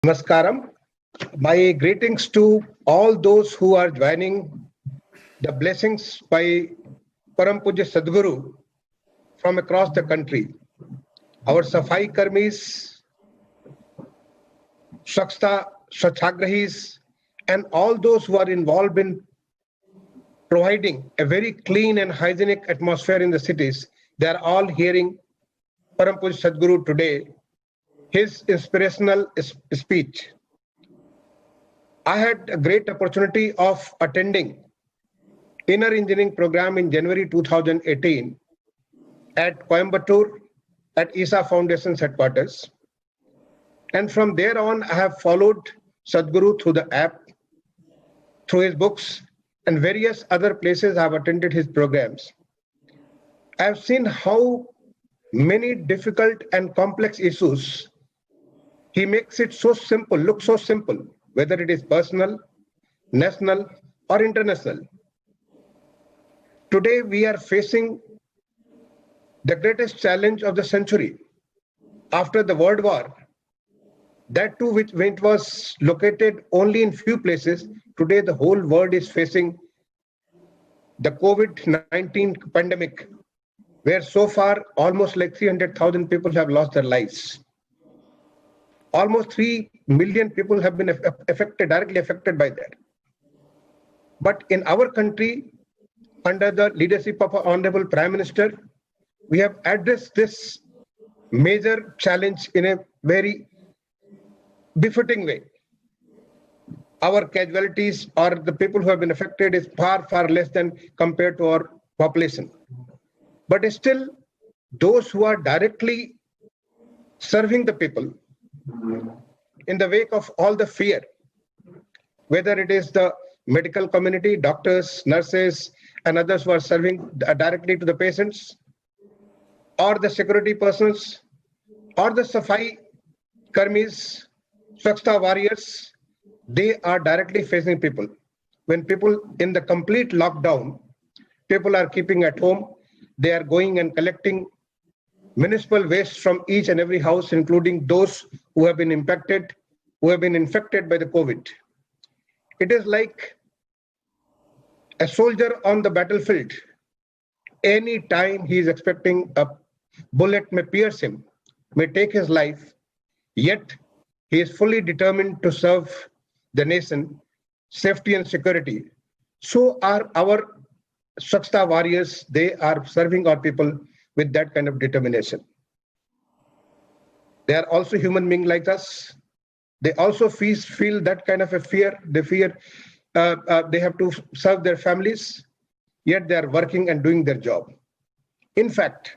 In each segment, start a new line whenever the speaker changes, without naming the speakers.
Namaskaram. My greetings to all those who are joining the blessings by Param Pujya Sadhguru from across the country. Our Safai Karmis, Swachhagrahis, and all those who are involved in providing a very clean and hygienic atmosphere in the cities, they are all hearing Param Pujya Sadhguru today, his inspirational speech. I had a great opportunity of attending inner engineering program in January 2018 at Coimbatore at ISA Foundation's headquarters. And from there on, I have followed Sadhguru through the app, through his books, and various other places I have attended his programs. I have seen how many difficult and complex issues he makes it so simple, look so simple, whether it is personal, national, or international. Today, we are facing the greatest challenge of the century. After the World War, that too, which was located only in few places, today the whole world is facing the COVID-19 pandemic, where so far almost like 300,000 people have lost their lives. Almost 3 million people have been directly affected by that. But in our country, under the leadership of our Honorable Prime Minister, we have addressed this major challenge in a very befitting way. Our casualties or the people who have been affected is far, far less than compared to our population. But still, those who are directly serving the people in the wake of all the fear, whether it is the medical community, doctors, nurses, and others who are serving directly to the patients, or the security persons, or the Safai Karmis, Swachhata warriors, they are directly facing people. When people in the complete lockdown, people are keeping at home, they are going and collecting municipal waste from each and every house, including those who have been impacted, who have been infected by the COVID. It is like a soldier on the battlefield. Any time he is expecting a bullet may pierce him, may take his life, yet he is fully determined to serve the nation, safety and security. So are our Swachhata warriors. They are serving our people with that kind of determination. They are also human beings like us. They also feel that kind of a fear. They fear they have to serve their families, yet they are working and doing their job. In fact,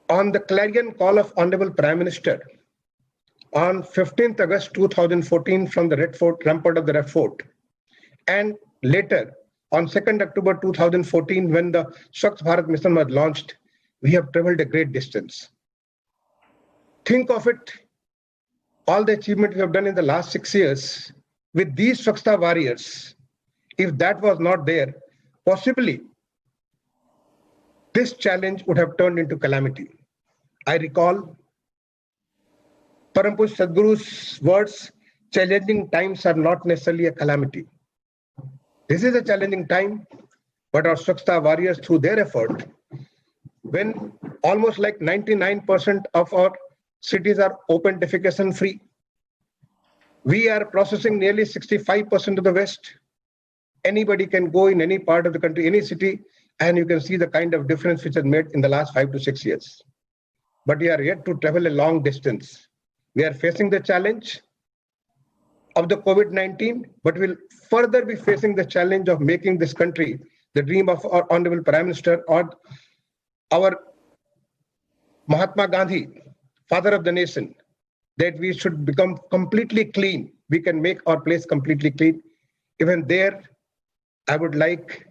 on the clarion call of Honorable Prime Minister on 15th August 2014 from the Red Fort, rampart of the Red Fort, and later on 2nd October 2014 when the Swachh Bharat mission was launched, we have traveled a great distance. Think of it, all the achievement we have done in the last 6 years with these Swachhata warriors. If that was not there, possibly this challenge would have turned into calamity. I recall Param Pujya Sadhguru's words, challenging times are not necessarily a calamity. This is a challenging time, but our Swachhata warriors, through their effort, when almost like 99% of our cities are open defecation free, we are processing nearly 65% of the waste. Anybody can go in any part of the country, any city, and you can see the kind of difference which has made in the last 5 to 6 years. But we are yet to travel a long distance. We are facing the challenge of the COVID-19, but we'll further be facing the challenge of making this country the dream of our Honorable Prime Minister or our Mahatma Gandhi, father of the nation, that we should become completely clean. We can make our place completely clean. Even there, I will urge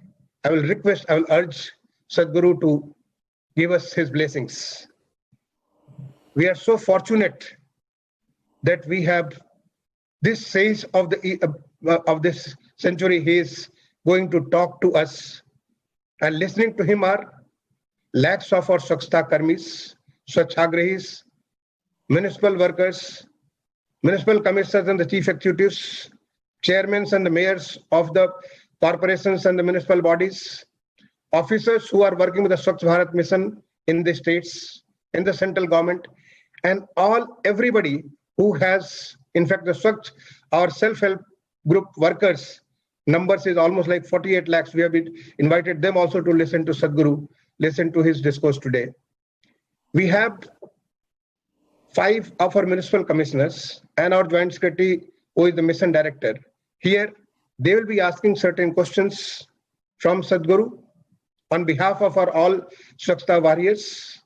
Sadhguru to give us his blessings. We are so fortunate that we have this sage of this century. He is going to talk to us, and listening to him are lakhs of our Swachhata Karmis, Swachhagrahis, municipal workers, municipal commissioners and the chief executives, chairmen and the mayors of the corporations and the municipal bodies, officers who are working with the Swachh Bharat mission in the states, in the central government, and everybody who has, in fact, the Swachh, our self-help group workers, numbers is almost like 48 lakhs. We have invited them also to listen to Sadhguru, listen to his discourse today. We have 5 of our municipal commissioners and our joint secretary, who is the mission director. Here, they will be asking certain questions from Sadhguru on behalf of our all Swachhata warriors.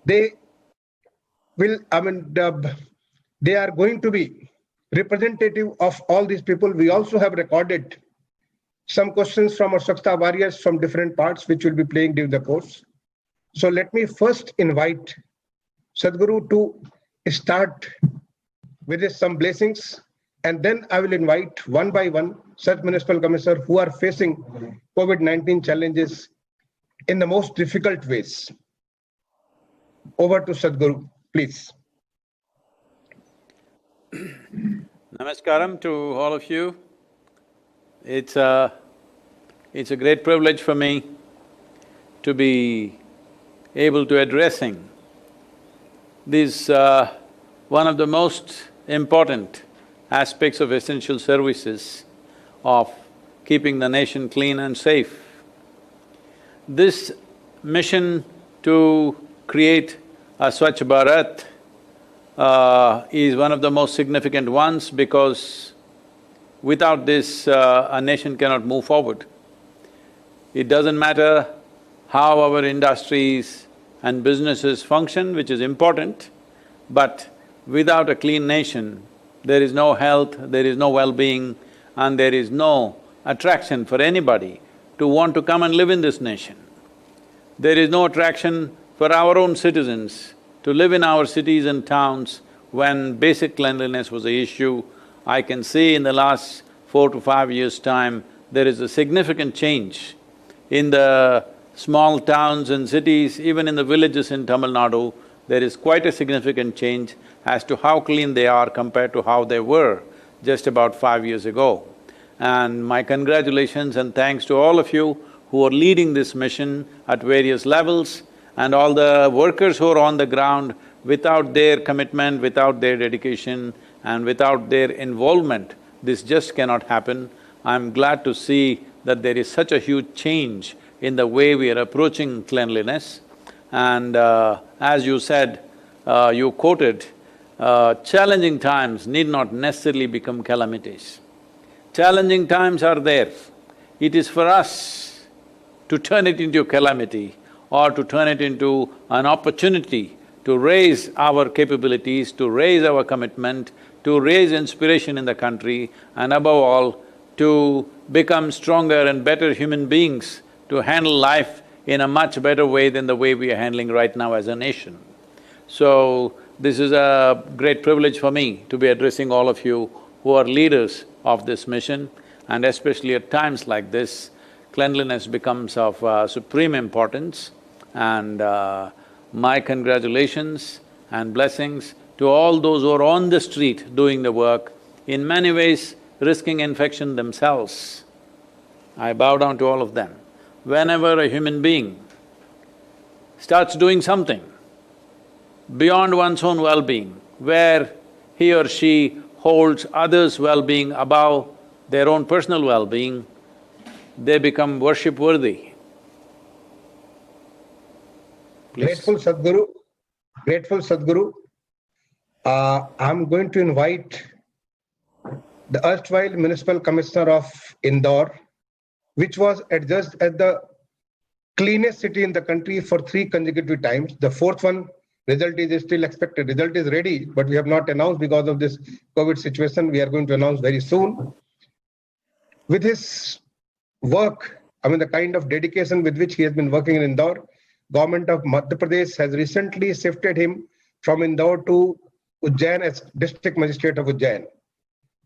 They will, they are going to be representative of all these people. We also have recorded some questions from our Swachhata warriors from different parts, which will be playing during the course. So let me first invite Sadhguru to start with some blessings, and then I will invite one by one such municipal commissioners who are facing COVID-19 challenges in the most difficult ways. Over to Sadhguru, please.
Namaskaram to all of you. It's a great privilege for me to be able to addressing this one of the most important aspects of essential services of keeping the nation clean and safe. This mission to create a Swachh Bharat is one of the most significant ones, because without this, a nation cannot move forward. It doesn't matter how our industries and businesses function, which is important, but without a clean nation, there is no health, there is no well-being, and there is no attraction for anybody to want to come and live in this nation. There is no attraction for our own citizens to live in our cities and towns when basic cleanliness was the issue. I can see in the last 4 to 5 years' time, there is a significant change in the small towns and cities, even in the villages in Tamil Nadu. There is quite a significant change as to how clean they are compared to how they were just about 5 years ago. And my congratulations and thanks to all of you who are leading this mission at various levels, and all the workers who are on the ground. Without their commitment, without their dedication, and without their involvement, this just cannot happen. I'm glad to see that there is such a huge change in the way we are approaching cleanliness. And as you said, you quoted, challenging times need not necessarily become calamities. Challenging times are there. It is for us to turn it into a calamity or to turn it into an opportunity to raise our capabilities, to raise our commitment, to raise inspiration in the country, and above all, to become stronger and better human beings, to handle life in a much better way than the way we are handling right now as a nation. So, this is a great privilege for me to be addressing all of you who are leaders of this mission, and especially at times like this, cleanliness becomes of supreme importance. And my congratulations and blessings to all those who are on the street doing the work, in many ways risking infection themselves. I bow down to all of them. Whenever a human being starts doing something beyond one's own well-being, where he or she holds others' well-being above their own personal well-being, they become worship-worthy. Please.
Grateful Sadhguru, grateful Sadhguru. I'm going to invite the erstwhile Municipal Commissioner of Indore, which was adjudged as the cleanest city in the country for 3 consecutive times. The 4th one, result is still expected. Result is ready, but we have not announced because of this COVID situation. We are going to announce very soon. With his work, the kind of dedication with which he has been working in Indore, Government of Madhya Pradesh has recently shifted him from Indore to Ujjain as District Magistrate of Ujjain.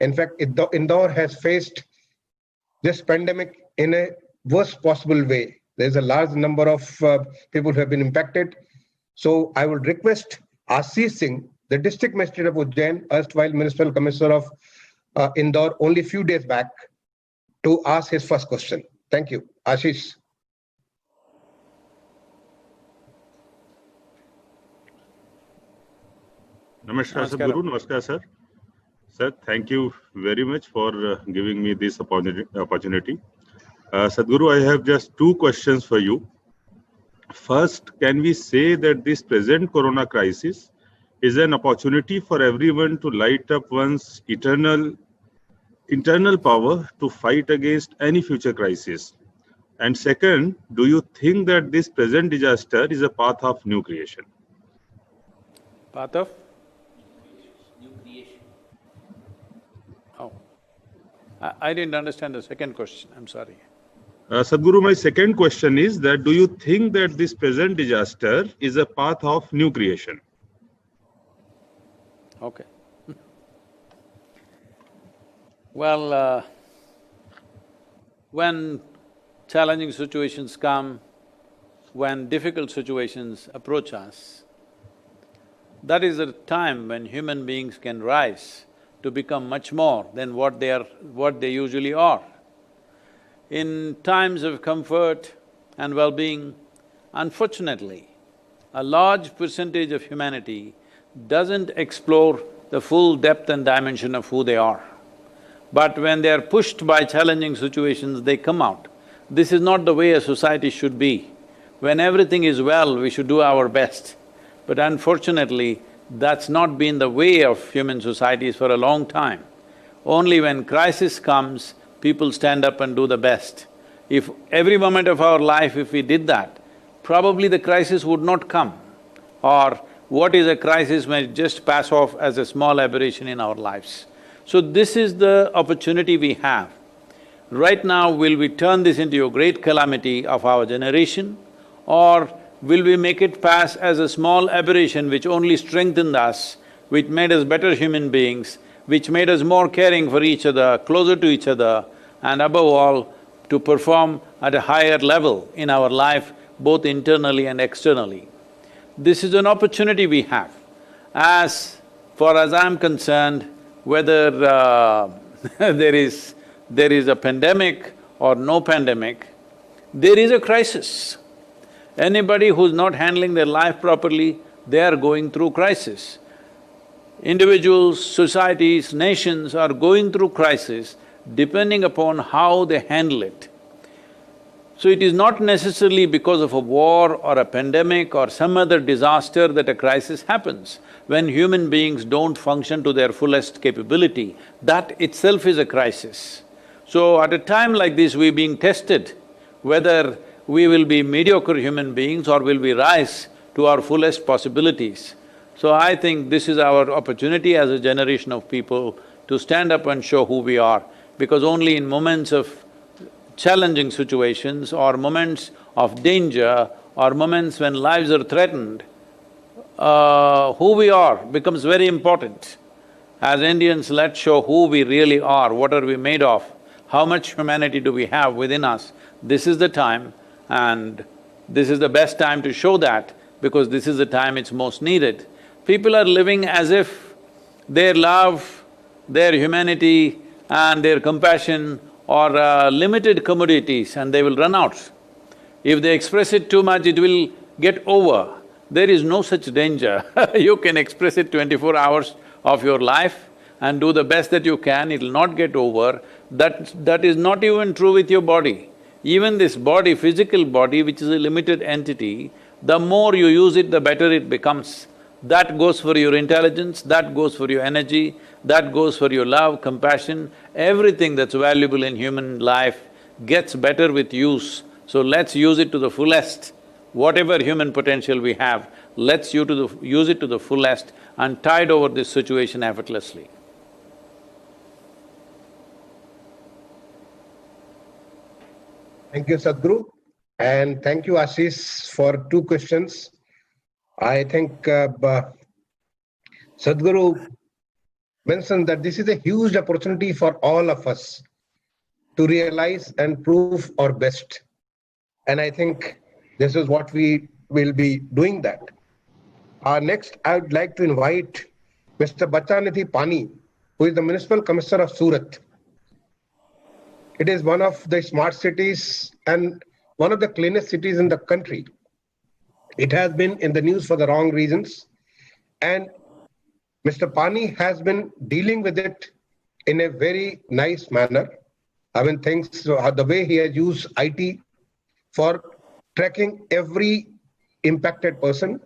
In fact, Indore has faced this pandemic in a worst possible way. There is a large number of people who have been impacted. So I would request Ashish Singh, the district magistrate of Ujjain, erstwhile municipal commissioner of Indore, only few days back, to ask his first question. Thank you. Ashish.
Namaskar, Sadhguru. Namaskar, sir. Sir, thank you very much for giving me this opportunity. Sadhguru, I have just two questions for you. First, can we say that this present corona crisis is an opportunity for everyone to light up one's internal power to fight against any future crisis? And second, do you think that this present disaster is a path of new creation?
Path of? New creation. Oh. I didn't understand the second question, I'm sorry.
Sadhguru, my second question is that do you think that this present disaster is a path of new creation?
Okay. Well, when challenging situations come, when difficult situations approach us, that is the time when human beings can rise to become much more than what they usually are. In times of comfort and well-being, unfortunately, a large percentage of humanity doesn't explore the full depth and dimension of who they are. But when they are pushed by challenging situations, they come out. This is not the way a society should be. When everything is well, we should do our best. But unfortunately, that's not been the way of human societies for a long time. Only when crisis comes, people stand up and do the best. If every moment of our life, if we did that, probably the crisis would not come. Or what is a crisis may just pass off as a small aberration in our lives. So this is the opportunity we have. Right now, will we turn this into a great calamity of our generation, or will we make it pass as a small aberration which only strengthened us, which made us better human beings, which made us more caring for each other, closer to each other, and above all, to perform at a higher level in our life, both internally and externally. This is an opportunity we have. As far as I'm concerned, whether there is a pandemic or no pandemic, there is a crisis. Anybody who's not handling their life properly, they are going through crisis. Individuals, societies, nations are going through crisis depending upon how they handle it. So it is not necessarily because of a war or a pandemic or some other disaster that a crisis happens. When human beings don't function to their fullest capability, that itself is a crisis. So at a time like this, we're being tested whether we will be mediocre human beings or will we rise to our fullest possibilities. So I think this is our opportunity as a generation of people to stand up and show who we are, because only in moments of challenging situations or moments of danger or moments when lives are threatened, who we are becomes very important. As Indians, let's show who we really are, what are we made of, how much humanity do we have within us. This is the time, and this is the best time to show that, because this is the time it's most needed. People are living as if their love, their humanity and their compassion are limited commodities and they will run out. If they express it too much, it will get over. There is no such danger. You can express it 24 hours of your life and do the best that you can, it'll not get over. That is not even true with your body. Even this body, physical body, which is a limited entity, the more you use it, the better it becomes. That goes for your intelligence, that goes for your energy, that goes for your love, compassion, everything that's valuable in human life gets better with use. So let's use it to the fullest. Whatever human potential we have, let's use it to the fullest and tide over this situation effortlessly.
Thank you, Sadhguru, and thank you, Ashish, for two questions. I think Sadhguru mentioned that this is a huge opportunity for all of us to realize and prove our best. And I think this is what we will be doing that. Next, I would like to invite Mr. Bachanidhi Pani, who is the Municipal Commissioner of Surat. It is one of the smart cities and one of the cleanest cities in the country. It has been in the news for the wrong reasons, and Mr. Pani has been dealing with it in a very nice manner. I mean, things, the way he has used IT for tracking every impacted person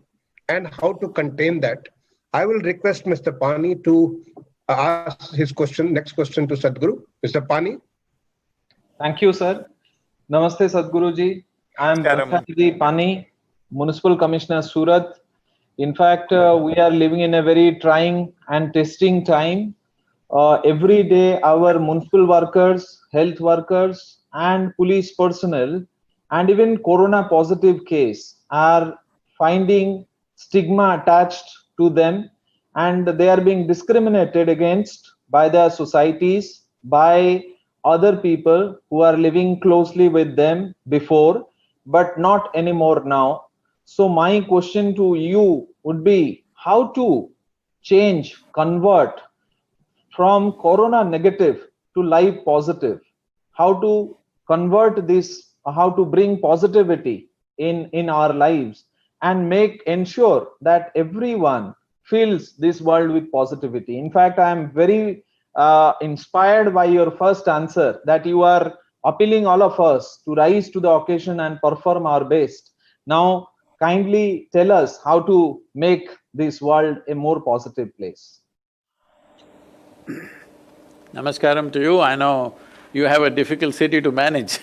and how to contain that. I will request Mr. Pani to ask his question, next question to Sadhguru. Mr. Pani.
Thank you, sir. Namaste, Sadhguru ji. I am Bachanidhi Pani, Municipal Commissioner, Surat. In fact, we are living in a very trying and testing time. Every day, our municipal workers, health workers, and police personnel, and even corona positive case are finding stigma attached to them, and they are being discriminated against by their societies, by other people who are living closely with them before, but not anymore now. So my question to you would be how to change, convert from corona negative to life positive, how to convert this, how to bring positivity in our lives and ensure that everyone fills this world with positivity. In fact, I am very inspired by your first answer, that you are appealing all of us to rise to the occasion and perform our best. Now, kindly tell us how to make this world a more positive place.
Namaskaram to you. I know you have a difficult city to manage.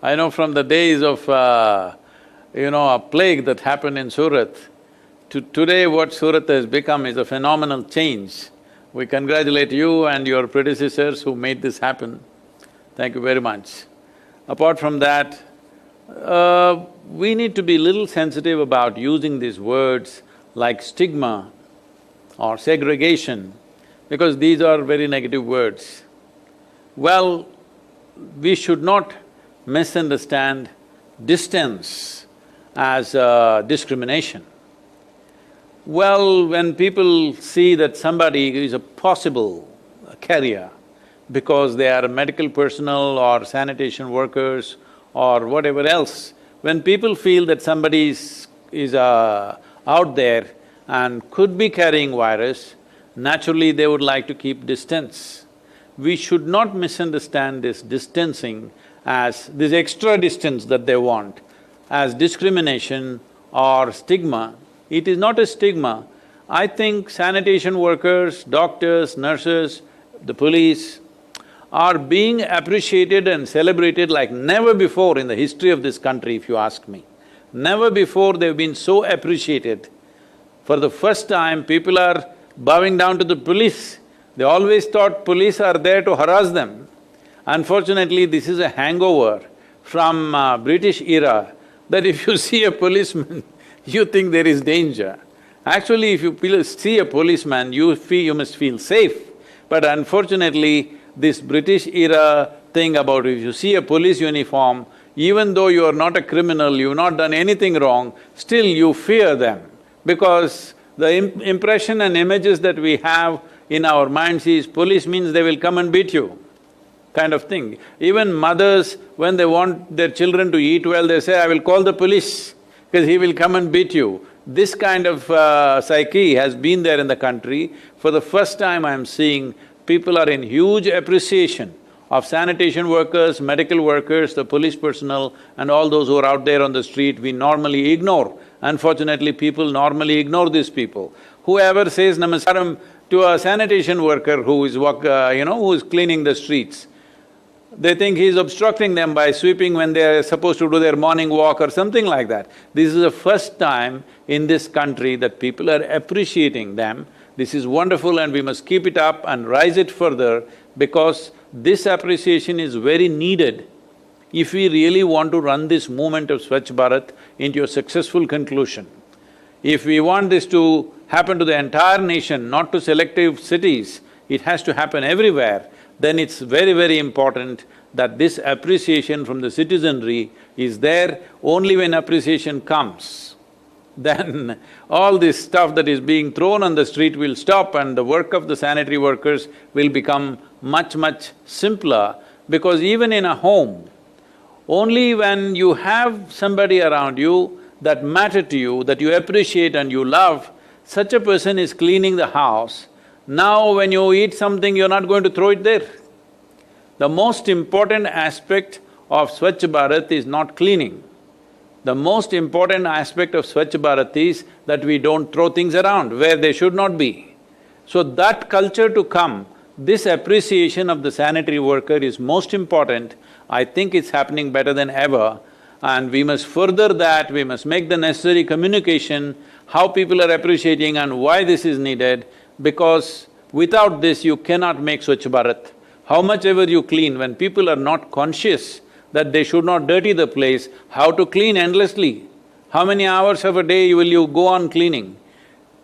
I know from the days of, a plague that happened in Surat, to today what Surat has become is a phenomenal change. We congratulate you and your predecessors who made this happen. Thank you very much. Apart from that, we need to be little sensitive about using these words like stigma or segregation, because these are very negative words. Well, we should not misunderstand distance as discrimination. Well, when people see that somebody is a possible carrier because they are medical personnel or sanitation workers or whatever else, when people feel that somebody is out there and could be carrying virus, naturally they would like to keep distance. We should not misunderstand this distancing as this extra distance that they want as discrimination or stigma. It is not a stigma. I think sanitation workers, doctors, nurses, the police are being appreciated and celebrated like never before in the history of this country, if you ask me. Never before they've been so appreciated. For the first time, people are bowing down to the police. They always thought police are there to harass them. Unfortunately, this is a hangover from British era, that if you see a policeman, you think there is danger. Actually, if you see a policeman, you must feel safe. But unfortunately, this British era thing about if you see a police uniform, even though you are not a criminal, you've not done anything wrong, still you fear them. Because the impression and images that we have in our minds is police means they will come and beat you, kind of thing. Even mothers, when they want their children to eat well, they say, I will call the police, because he will come and beat you. This kind of psyche has been there in the country. For the first time I am seeing people are in huge appreciation of sanitation workers, medical workers, the police personnel and all those who are out there on the street, we normally ignore. Unfortunately, people normally ignore these people. Whoever says namaskaram to a sanitation worker who is who is cleaning the streets, they think he's obstructing them by sweeping when they're supposed to do their morning walk or something like that. This is the first time in this country that people are appreciating them. This is wonderful and we must keep it up and rise it further, because this appreciation is very needed if we really want to run this movement of Swachh Bharat into a successful conclusion. If we want this to happen to the entire nation, not to selective cities, it has to happen everywhere, then it's very, very important that this appreciation from the citizenry is there. Only when appreciation comes, then all this stuff that is being thrown on the street will stop and the work of the sanitary workers will become much, much simpler. Because even in a home, only when you have somebody around you that matter to you, that you appreciate and you love, such a person is cleaning the house. Now when you eat something, you're not going to throw it there. The most important aspect of Swachh Bharat is not cleaning. The most important aspect of Swachh Bharat is that we don't throw things around where they should not be. So that culture to come, this appreciation of the sanitary worker is most important. I think it's happening better than ever, and we must further that, we must make the necessary communication, how people are appreciating and why this is needed, because without this you cannot make Swachh Bharat. How much ever you clean, when people are not conscious that they should not dirty the place, how to clean endlessly? How many hours of a day will you go on cleaning?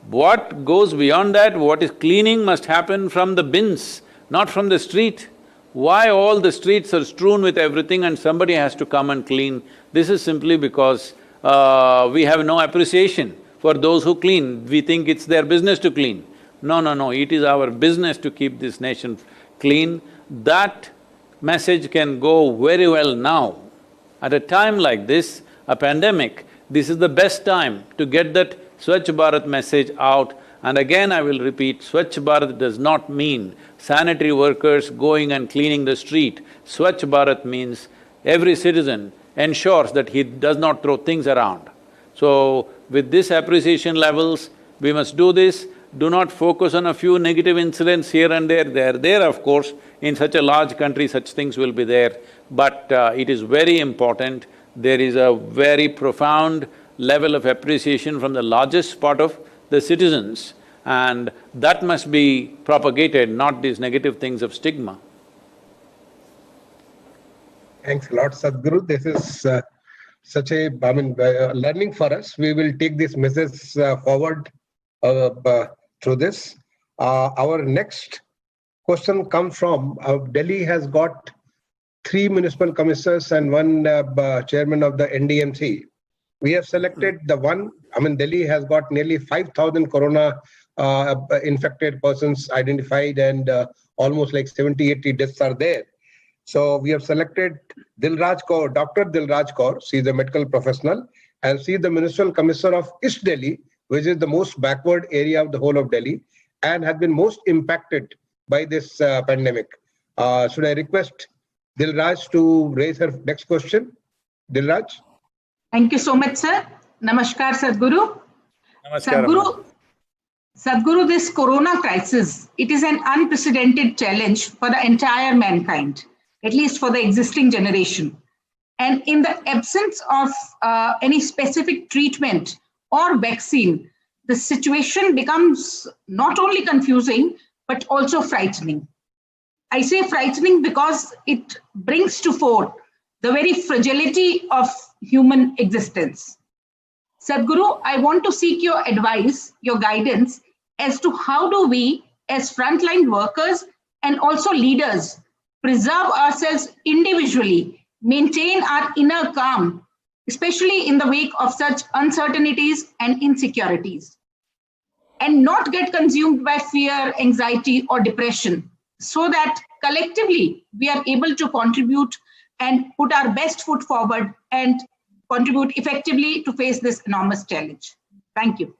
What goes beyond that, what is cleaning must happen from the bins, not from the street. Why all the streets are strewn with everything and somebody has to come and clean? This is simply because we have no appreciation for those who clean. We think it's their business to clean. No, no, no, it is our business to keep this nation clean. That message can go very well now. At a time like this, a pandemic, this is the best time to get that Swachh Bharat message out. And again I will repeat, Swachh Bharat does not mean sanitary workers going and cleaning the street. Swachh Bharat means every citizen ensures that he does not throw things around. So, with this appreciation levels, we must do this. Do not focus on a few negative incidents here and there. They are there, of course. In such a large country, such things will be there. But it is very important. There is a very profound level of appreciation from the largest part of the citizens, and that must be propagated, not these negative things of stigma.
Thanks a lot, Sadhguru. This is such a, learning for us. We will take this message forward through this. Our next question comes from Delhi has got 3 municipal commissioners and 1 chairman of the NDMC. We have selected the one, Delhi has got nearly 5,000 corona infected persons identified, and almost like 70-80 deaths are there. So we have selected Dilraj Kaur, Dr. Dilraj Kaur. She is a medical professional and she is the municipal commissioner of East Delhi, which is the most backward area of the whole of Delhi and has been most impacted by this pandemic. Should I request Dilraj to raise her next question? Dilraj?
Thank you so much, sir. Namaskar, Sadhguru.
Namaskar.
Sadhguru, this corona crisis, it is an unprecedented challenge for the entire mankind, at least for the existing generation. And in the absence of any specific treatment or vaccine, the situation becomes not only confusing, but also frightening. I say frightening because it brings to fore the very fragility of human existence. Sadhguru, I want to seek your advice, your guidance as to how do we as frontline workers and also leaders preserve ourselves individually, maintain our inner calm, especially in the wake of such uncertainties and insecurities, and not get consumed by fear, anxiety, or depression, so that collectively we are able to contribute and put our best foot forward and contribute effectively to face this enormous challenge. Thank you.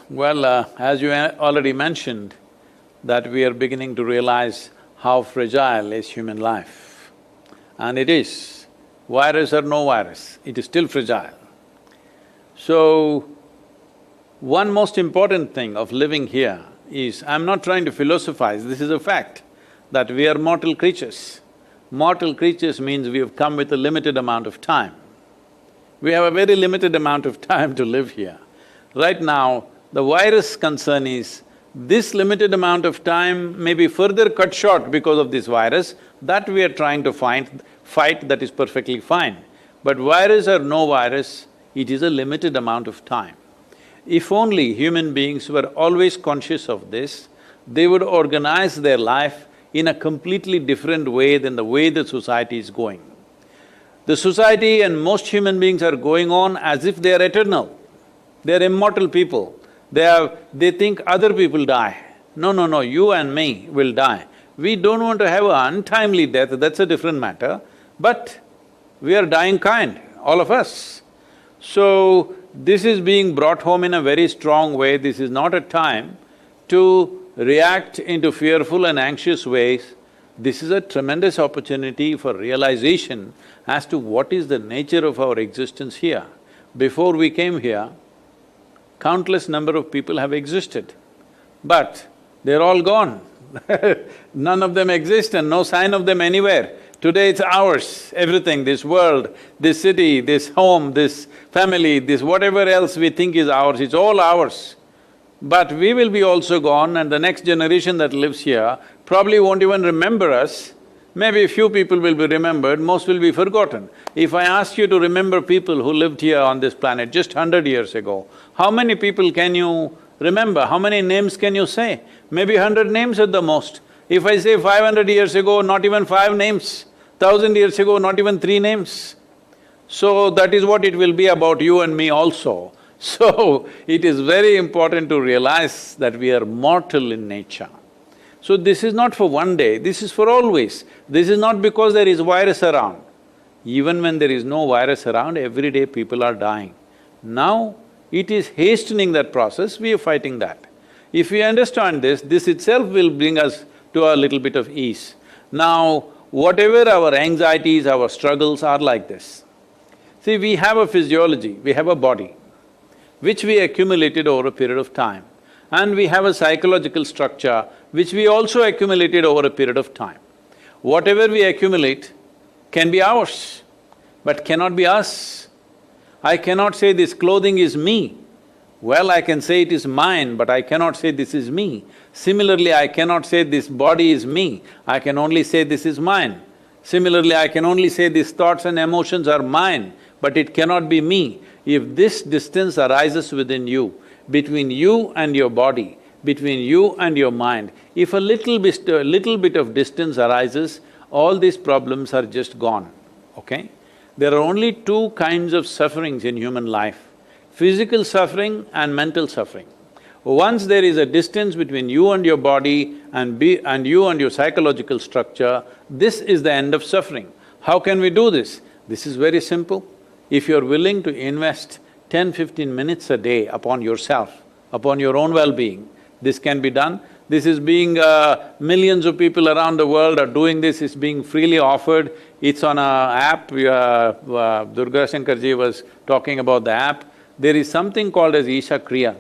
Well, as you already mentioned, that we are beginning to realize how fragile is human life. And it is. Virus or no virus, it is still fragile. So, one most important thing of living here is, I'm not trying to philosophize, this is a fact, that we are mortal creatures. Mortal creatures means we have come with a limited amount of time. We have a very limited amount of time to live here. Right now, the virus concern is, this limited amount of time may be further cut short because of this virus, that we are trying to fight, that is perfectly fine. But virus or no virus, it is a limited amount of time. If only human beings were always conscious of this, they would organize their life in a completely different way than the way the society is going. The society and most human beings are going on as if they are eternal. They are immortal people. They think other people die. No, no, no, you and me will die. We don't want to have an untimely death, that's a different matter, but we are dying kind, all of us. So, this is being brought home in a very strong way. This is not a time to react into fearful and anxious ways. This is a tremendous opportunity for realization as to what is the nature of our existence here. Before we came here, countless number of people have existed, but they're all gone. None of them exist and no sign of them anywhere. Today it's ours, everything, this world, this city, this home, this family, this whatever else we think is ours, it's all ours. But we will be also gone and the next generation that lives here probably won't even remember us. Maybe a few people will be remembered, most will be forgotten. If I ask you to remember people who lived here on this planet just 100 years ago, how many people can you remember? How many names can you say? Maybe 100 names at the most. If I say 500 years ago, not even 5 names. 1000 years ago, not even 3 names. So that is what it will be about you and me also. So, it is very important to realize that we are mortal in nature. So this is not for one day, this is for always. This is not because there is virus around. Even when there is no virus around, every day people are dying. Now, it is hastening that process, we are fighting that. If we understand this itself will bring us to a little bit of ease. Now, whatever our anxieties, our struggles are like this. See, we have a physiology, we have a body, which we accumulated over a period of time. And we have a psychological structure, which we also accumulated over a period of time. Whatever we accumulate can be ours, but cannot be us. I cannot say this clothing is me. Well, I can say it is mine, but I cannot say this is me. Similarly, I cannot say this body is me, I can only say this is mine. Similarly, I can only say these thoughts and emotions are mine, but it cannot be me. If this distance arises within you, between you and your body, between you and your mind, if a little bit of distance arises, all these problems are just gone, okay? There are only 2 kinds of sufferings in human life, physical suffering and mental suffering. Once there is a distance between you and your body and you and your psychological structure, this is the end of suffering. How can we do this? This is very simple. If you're willing to invest 10-15 minutes a day upon yourself, upon your own well-being, this can be done. This is being… millions of people around the world are doing this, it's being freely offered. It's on a app, Durga Shankarji was talking about the app. There is something called as Isha Kriya.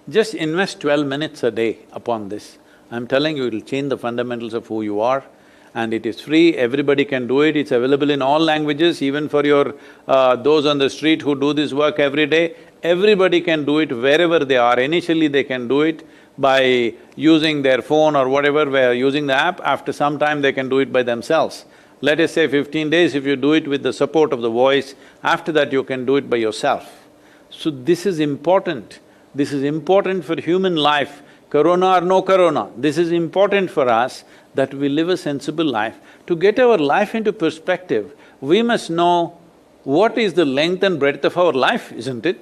Just invest 12 minutes a day upon this. I'm telling you, it'll change the fundamentals of who you are. And it is free, everybody can do it, it's available in all languages, even for your… those on the street who do this work every day, everybody can do it wherever they are. Initially they can do it by using their phone or whatever, where using the app, after some time they can do it by themselves. Let us say 15 days, if you do it with the support of the voice, after that you can do it by yourself. So this is important for human life, corona or no corona, this is important for us that we live a sensible life. To get our life into perspective, we must know what is the length and breadth of our life, isn't it?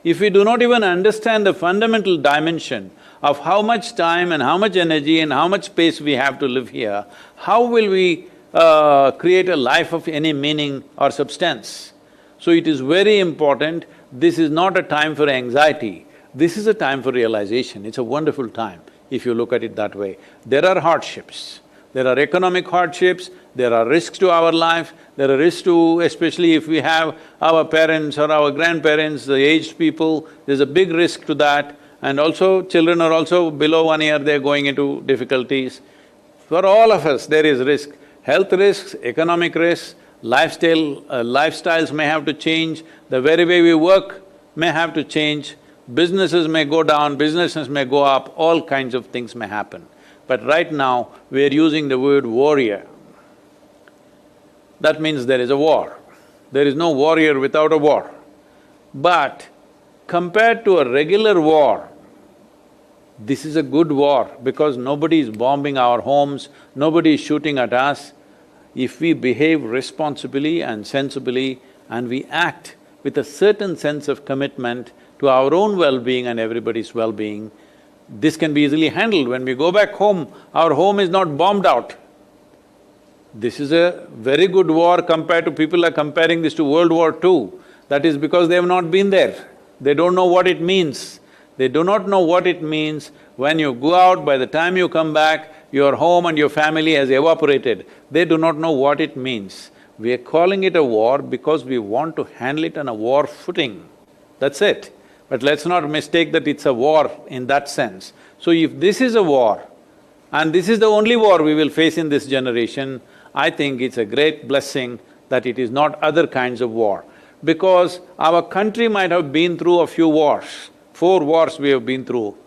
If we do not even understand the fundamental dimension of how much time and how much energy and how much space we have to live here, how will we create a life of any meaning or substance? So it is very important, this is not a time for anxiety, this is a time for realization, it's a wonderful time if you look at it that way. There are hardships, there are economic hardships, there are risks to our life, there are risks to… especially if we have our parents or our grandparents, the aged people, there's a big risk to that. And also, children are also below 1 year, they're going into difficulties. For all of us, there is risk. Health risks, economic risks, lifestyles may have to change, the very way we work may have to change, businesses may go down, businesses may go up, all kinds of things may happen. But right now, we are using the word warrior. That means there is a war. There is no warrior without a war. But compared to a regular war, This is a good war because nobody is bombing our homes, nobody is shooting at us. If we behave responsibly and sensibly and we act with a certain sense of commitment to our own well-being and everybody's well-being, this can be easily handled. When we go back home, our home is not bombed out. This is a very good war compared to… people are comparing this to World War II. That is because they have not been there. They don't know what it means. They do not know what it means when you go out, by the time you come back, your home and your family has evaporated. They do not know what it means. We are calling it a war because we want to handle it on a war footing. That's it. But let's not mistake that it's a war in that sense. So if this is a war, and this is the only war we will face in this generation, I think it's a great blessing that it is not other kinds of war. Because our country might have been through a few wars, 4 wars we have been through,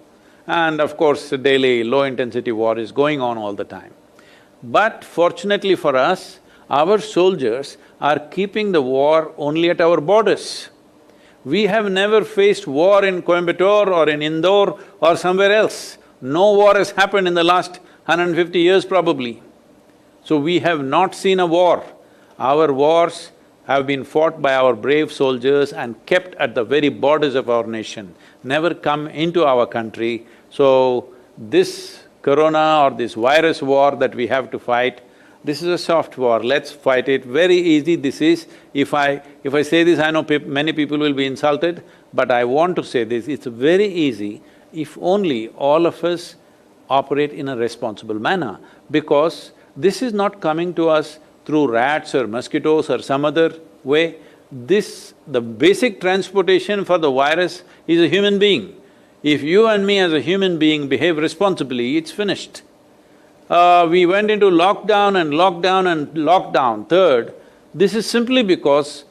and of course, daily low-intensity war is going on all the time. But fortunately for us, our soldiers are keeping the war only at our borders. We have never faced war in Coimbatore or in Indore or somewhere else. No war has happened in the last 150 years probably. So we have not seen a war. Our wars have been fought by our brave soldiers and kept at the very borders of our nation, never come into our country. So this corona or this virus war that we have to fight, this is a soft war, let's fight it. Very easy this is. If I say this, I know many people will be insulted, but I want to say this, it's very easy if only all of us operate in a responsible manner, because this is not coming to us through rats or mosquitoes or some other way. The basic transportation for the virus is a human being. If you and me as a human being behave responsibly, it's finished. We went into lockdown and lockdown and lockdown. Third, this is simply because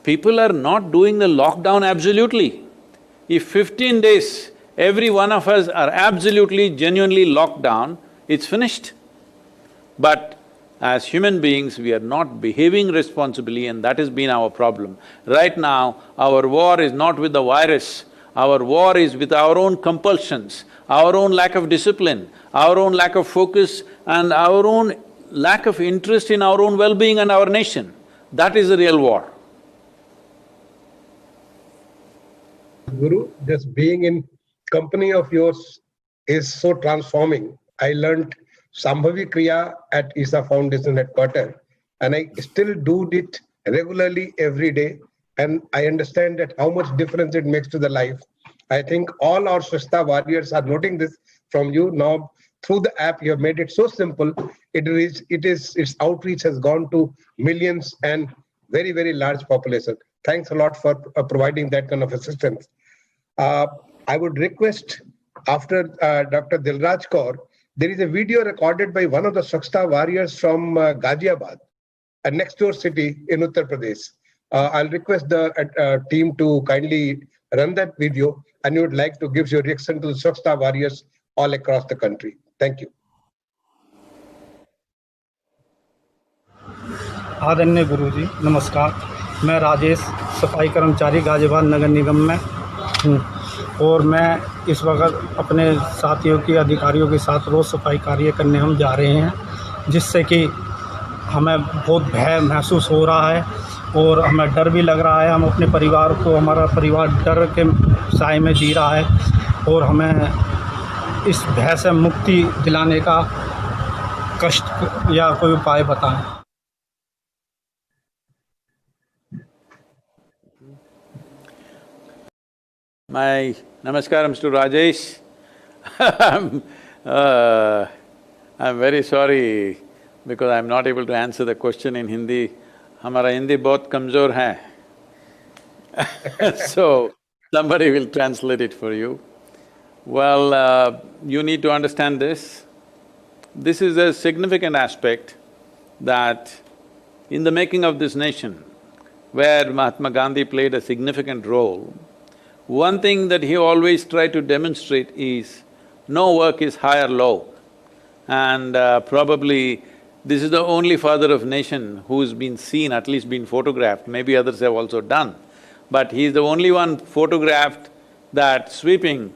people are not doing the lockdown absolutely. If 15 days every one of us are absolutely, genuinely locked down, it's finished. But as human beings, we are not behaving responsibly and that has been our problem. Right now, our war is not with the virus, our war is with our own compulsions, our own lack of discipline, our own lack of focus and our own lack of interest in our own well-being and our nation. That is the real war.
Guru, just being in company of yours is so transforming. I learned Sambhavi Kriya at ISA Foundation headquarters, and I still do it regularly every day, and I understand that how much difference it makes to the life. I think all our Swachhata warriors are noting this from you now. Through the app, you have made it so simple. Its outreach has gone to millions and very, very large population. Thanks a lot for providing that kind of assistance. I would request, after Dr. Dilraj Kaur, there is a video recorded by one of the Swachhata warriors from Ghaziabad, a next door city in Uttar Pradesh. I'll request the team to kindly run that video, and you would like to give your reaction to the Swachhata warriors all across the country. Thank you.
आदरणीय गुरुजी नमस्कार। मैं राजेश, सफाई कर्मचारी गाजियाबाद नगर निगम में हूँ और मैं इस वक्त अपने साथियों की अधिकारियों के साथ रोज़ सफाई कार्य करने हम जा रहे हैं, जिससे कि हमें बहुत भय महसूस हो रहा है और हमें डर भी लग रहा है। हम अपने परिवार को, हमारा परिवार डर के साए में जी रहा है और हमें इस भय से मुक्ति दिलाने का कष्ट या कोई उपाय बताएं।
My namaskaram to Rajesh. I'm very sorry because I'm not able to answer the question in Hindi. हमारा हिंदी बहुत कमज़ोर है so somebody will translate it for you. Well, you need to understand this. This is a significant aspect that in the making of this nation, where Mahatma Gandhi played a significant role, one thing that he always tried to demonstrate is no work is high or low. And probably this is the only father of nation who's been seen, at least been photographed, maybe others have also done. But he's the only one photographed that sweeping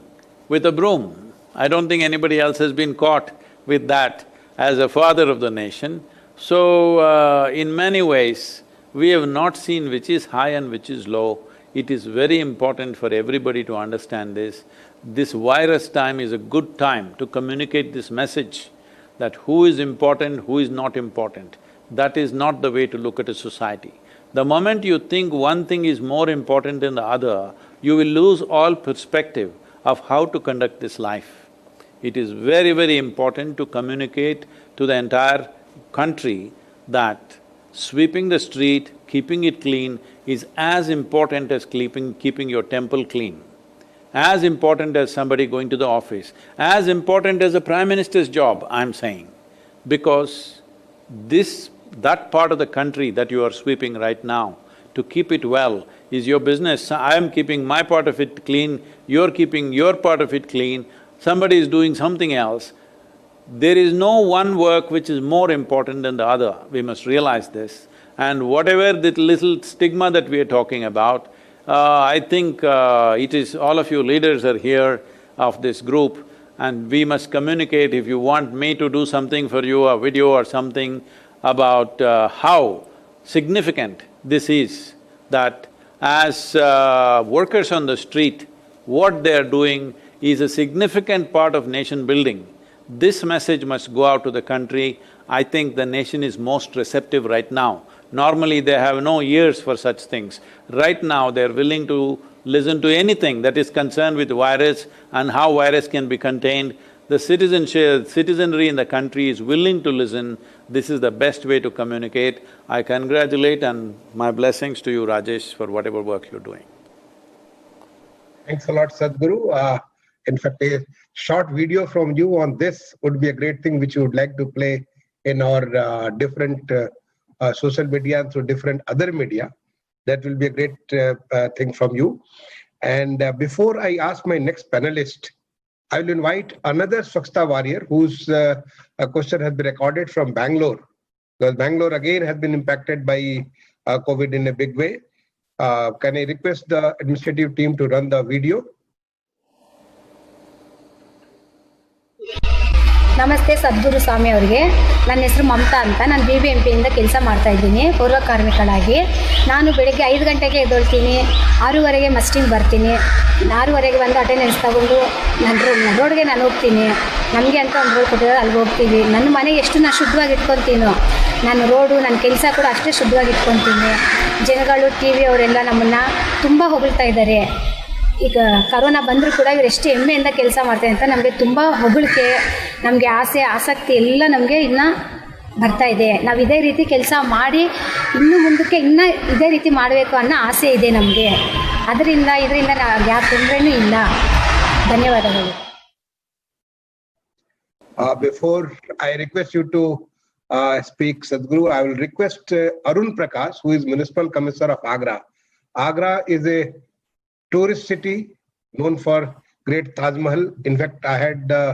with a broom I don't think anybody else has been caught with that as a father of the nation. So, in many ways, we have not seen which is high and which is low. It is very important for everybody to understand this. This virus time is a good time to communicate this message that who is important, who is not important. That is not the way to look at a society. The moment you think one thing is more important than the other, you will lose all perspective of how to conduct this life. It is very, very important to communicate to the entire country that sweeping the street, keeping it clean is as important as keeping your temple clean, as important as somebody going to the office, as important as a Prime Minister's job, I'm saying. Because that part of the country that you are sweeping right now, to keep it well is your business. I am keeping my part of it clean, you're keeping your part of it clean, somebody is doing something else. There is no one work which is more important than the other, we must realize this. And whatever the little stigma that we are talking about, I think it is… all of you leaders are here of this group, and we must communicate. If you want me to do something for you, a video or something about how significant this is, that as workers on the street, what they are doing is a significant part of nation building. This message must go out to the country. I think the nation is most receptive right now. Normally they have no ears for such things. Right now they're willing to listen to anything that is concerned with virus and how virus can be contained. The citizenry in the country is willing to listen. This is the best way to communicate. I congratulate and my blessings to you, Rajesh, for whatever work you're doing.
Thanks a lot, Sadhguru. In fact, a short video from you on this would be a great thing which you would like to play in our different social media and through different other media. That will be a great thing from you. And before I ask my next panelist, I will invite another Swachhata warrior whose question has been recorded from Bangalore, because Bangalore again has been impacted by COVID in a big way. Can I request the administrative team to run the video?
ನಮಸ್ತೆ ಸದ್ಗುರು ಸ್ವಾಮಿ ಅವರಿಗೆ. ನನ್ನ ಹೆಸರು ಮಮತಾ ಅಂತ. ನಾನು BBMPಯಿಂದ ಕೆಲಸ ಮಾಡ್ತಾಯಿದ್ದೀನಿ ಪೌರ ಕಾರ್ಮಿಕಳಾಗಿ. ನಾನು ಬೆಳಗ್ಗೆ 5 ಗಂಟೆಗೆ ಎದ್ದೇಳ್ತೀನಿ, 6:30ಗೆ ಮಸ್ಟಿಂಗ್ ಬರ್ತೀನಿ. 6:30ಗೆ ಬಂದು ಅಟೆಂಡೆನ್ಸ್ ತಗೊಂಡು ರೋಡ್ಗೆ ನಾನು ಹೋಗ್ತೀನಿ. ನಮಗೆ ಅಂತ ಒಂದು ರೋಡ್ ಕೊಟ್ಟಿದ್ದಾರೆ, ಅಲ್ಲಿಗೆ ಹೋಗ್ತೀವಿ. ನನ್ನ ಮನೆ ಎಷ್ಟು ನಾನು ಶುದ್ಧವಾಗಿ ಇಟ್ಕೊತೀನೋ, ನಾನು ರೋಡು ನನ್ನ ಕೆಲಸ ಕೂಡ ಅಷ್ಟೇ ಶುದ್ಧವಾಗಿ ಇಟ್ಕೊತೀನಿ. ಜನಗಳು TV ಅವರೆಲ್ಲ ನಮ್ಮನ್ನು ತುಂಬ ಹೊಗಳ್ತಾ ಇದ್ದಾರೆ. ಈಗ ಕರೋನಾ ಬಂದರೂ ಕೂಡ ಇವರು ಎಷ್ಟು ಹೆಮ್ಮೆಯಿಂದ ಕೆಲಸ ಮಾಡ್ತಾರೆ ಅಂತ ನಮಗೆ ತುಂಬ ಹೊಗಳಿಕೆ, ನಮಗೆ ಆಸೆ ಆಸಕ್ತಿ ಎಲ್ಲ ನಮಗೆ ಇನ್ನೂ ಬರ್ತಾ ಇದೆ. ನಾವು ಇದೇ ರೀತಿ ಕೆಲಸ ಮಾಡಿ ಇನ್ನೂ ಮುಂದಕ್ಕೆ ಇನ್ನೂ ಇದೇ ರೀತಿ ಮಾಡಬೇಕು ಅನ್ನೋ ಆಸೆ ಇದೆ ನಮಗೆ. ಇದರಿಂದ ಯಾವ ತೊಂದರೆನೂ ಇಲ್ಲ. ಧನ್ಯವಾದಗಳು.
Before I request you to speak, Sadhguru, I will request Arun Prakash, who is Municipal Commissioner of Agra. Agra is a tourist city known for great Taj Mahal. In fact, I had the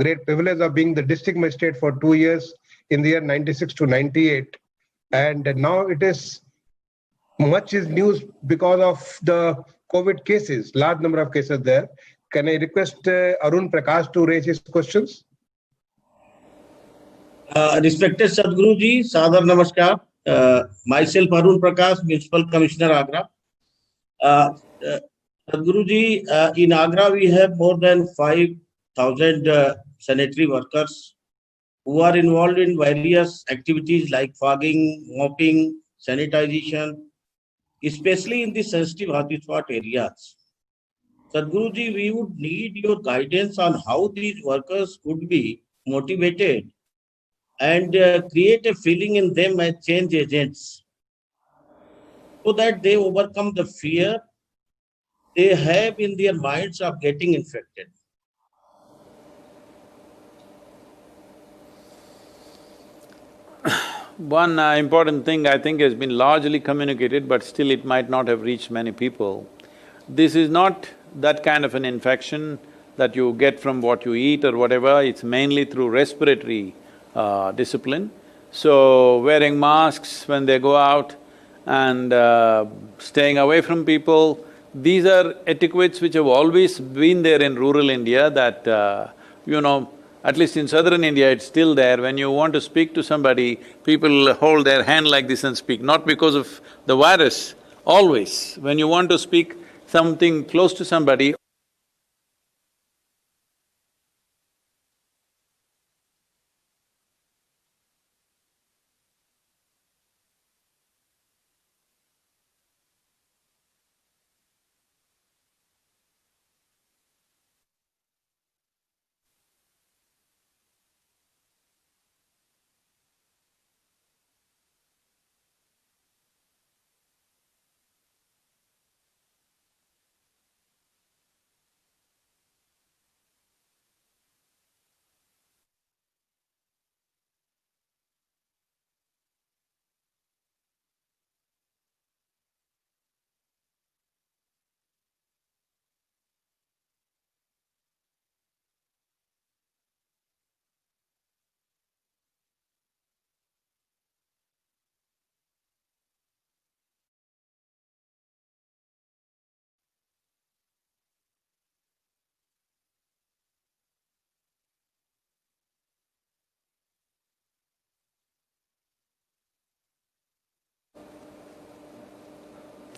great privilege of being the district magistrate for 2 years in the year 96 to 98. And now it is much is news because of the COVID cases, large number of cases there. Can I request Arun Prakash to raise his questions?
Respected Sadhguru ji, Sadhar Namaskar. Myself Arun Prakash, Municipal Commissioner Agra. Sadhguru ji, in Agra we have more than 5,000 sanitary workers who are involved in various activities like fogging, mopping, sanitization, especially in the sensitive hotspot areas. Sadhguru ji, we would need your guidance on how these workers could be motivated and create a feeling in them as change agents so that they overcome the fear they have in their minds of getting infected.
One important thing I think has been largely communicated, but still it might not have reached many people. This is not that kind of an infection that you get from what you eat or whatever, it's mainly through respiratory discipline. So, wearing masks when they go out and staying away from people, these are etiquettes which have always been there in rural India, that you know, at least in southern India, it's still there. When you want to speak to somebody, people hold their hand like this and speak, not because of the virus, always. When you want to speak something close to somebody,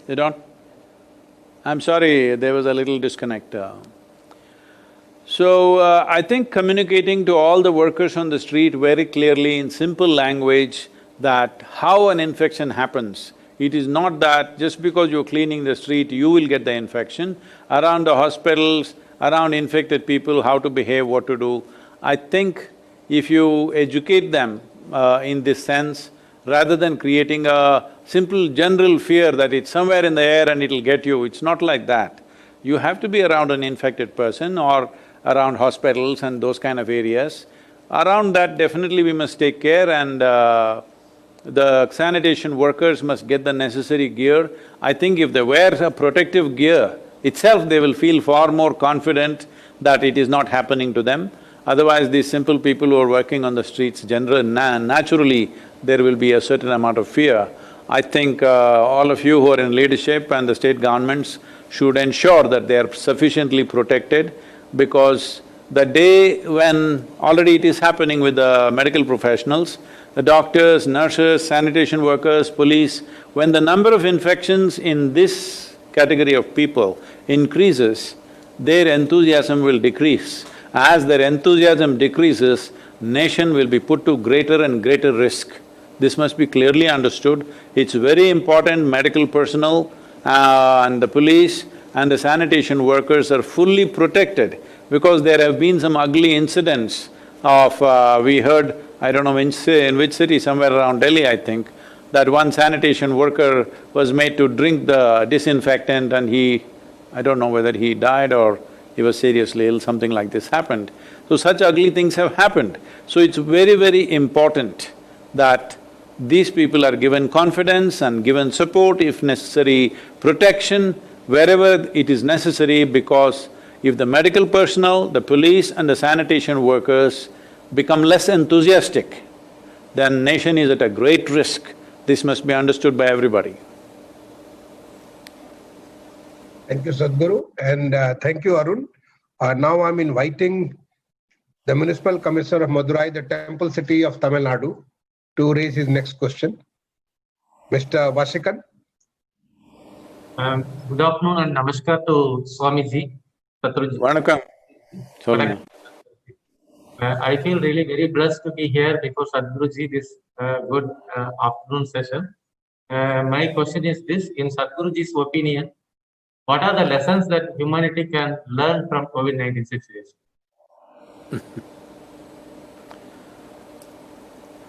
they don't… I'm sorry, there was a little disconnect. I think communicating to all the workers on the street very clearly in simple language that how an infection happens, it is not that just because you're cleaning the street, you will get the infection. Around the hospitals, around infected people, how to behave, what to do. I think if you educate them in this sense, rather than creating a simple general fear that it's somewhere in the air and it'll get you, it's not like that. You have to be around an infected person or around hospitals and those kind of areas. Around that, definitely we must take care, and the sanitation workers must get the necessary gear. I think if they wear a protective gear itself, they will feel far more confident that it is not happening to them. Otherwise, these simple people who are working on the streets, naturally, there will be a certain amount of fear. I think all of you who are in leadership and the state governments should ensure that they are sufficiently protected, because the day when already it is happening with the medical professionals, the doctors, nurses, sanitation workers, police, when the number of infections in this category of people increases, their enthusiasm will decrease. As their enthusiasm decreases, nation will be put to greater and greater risk. This must be clearly understood. It's very important medical personnel and the police and the sanitation workers are fully protected, because there have been some ugly incidents of… we heard, I don't know in which city, somewhere around Delhi, I think, that one sanitation worker was made to drink the disinfectant and I don't know whether he died or he was seriously ill, something like this happened. So such ugly things have happened. So it's very, very important that these people are given confidence and given support, if necessary, protection wherever it is necessary, because if the medical personnel, the police and the sanitation workers become less enthusiastic, then nation is at a great risk. This must be understood by everybody.
Thank you, Sadhguru, and thank you, Arun. Now I'm inviting the Municipal Commissioner of Madurai, the temple city of Tamil Nadu, to raise his next question. Mr. Vashikan.
Good afternoon and namaskar to Swamiji.
Vanakkam. Sorry.
I feel really very blessed to be here before Sadhguruji this good afternoon session. My question is this: in Sadhguruji's opinion, what are the lessons that humanity can learn from COVID-19 situation?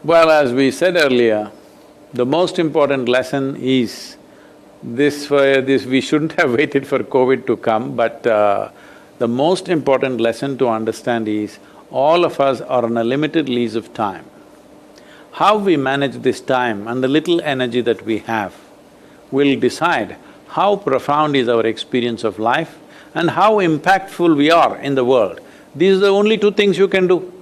Well, as we said earlier, the most important lesson is this we shouldn't have waited for COVID to come, but the most important lesson to understand is all of us are on a limited lease of time. How we manage this time and the little energy that we have will decide how profound is our experience of life and how impactful we are in the world. These are the only two things you can do.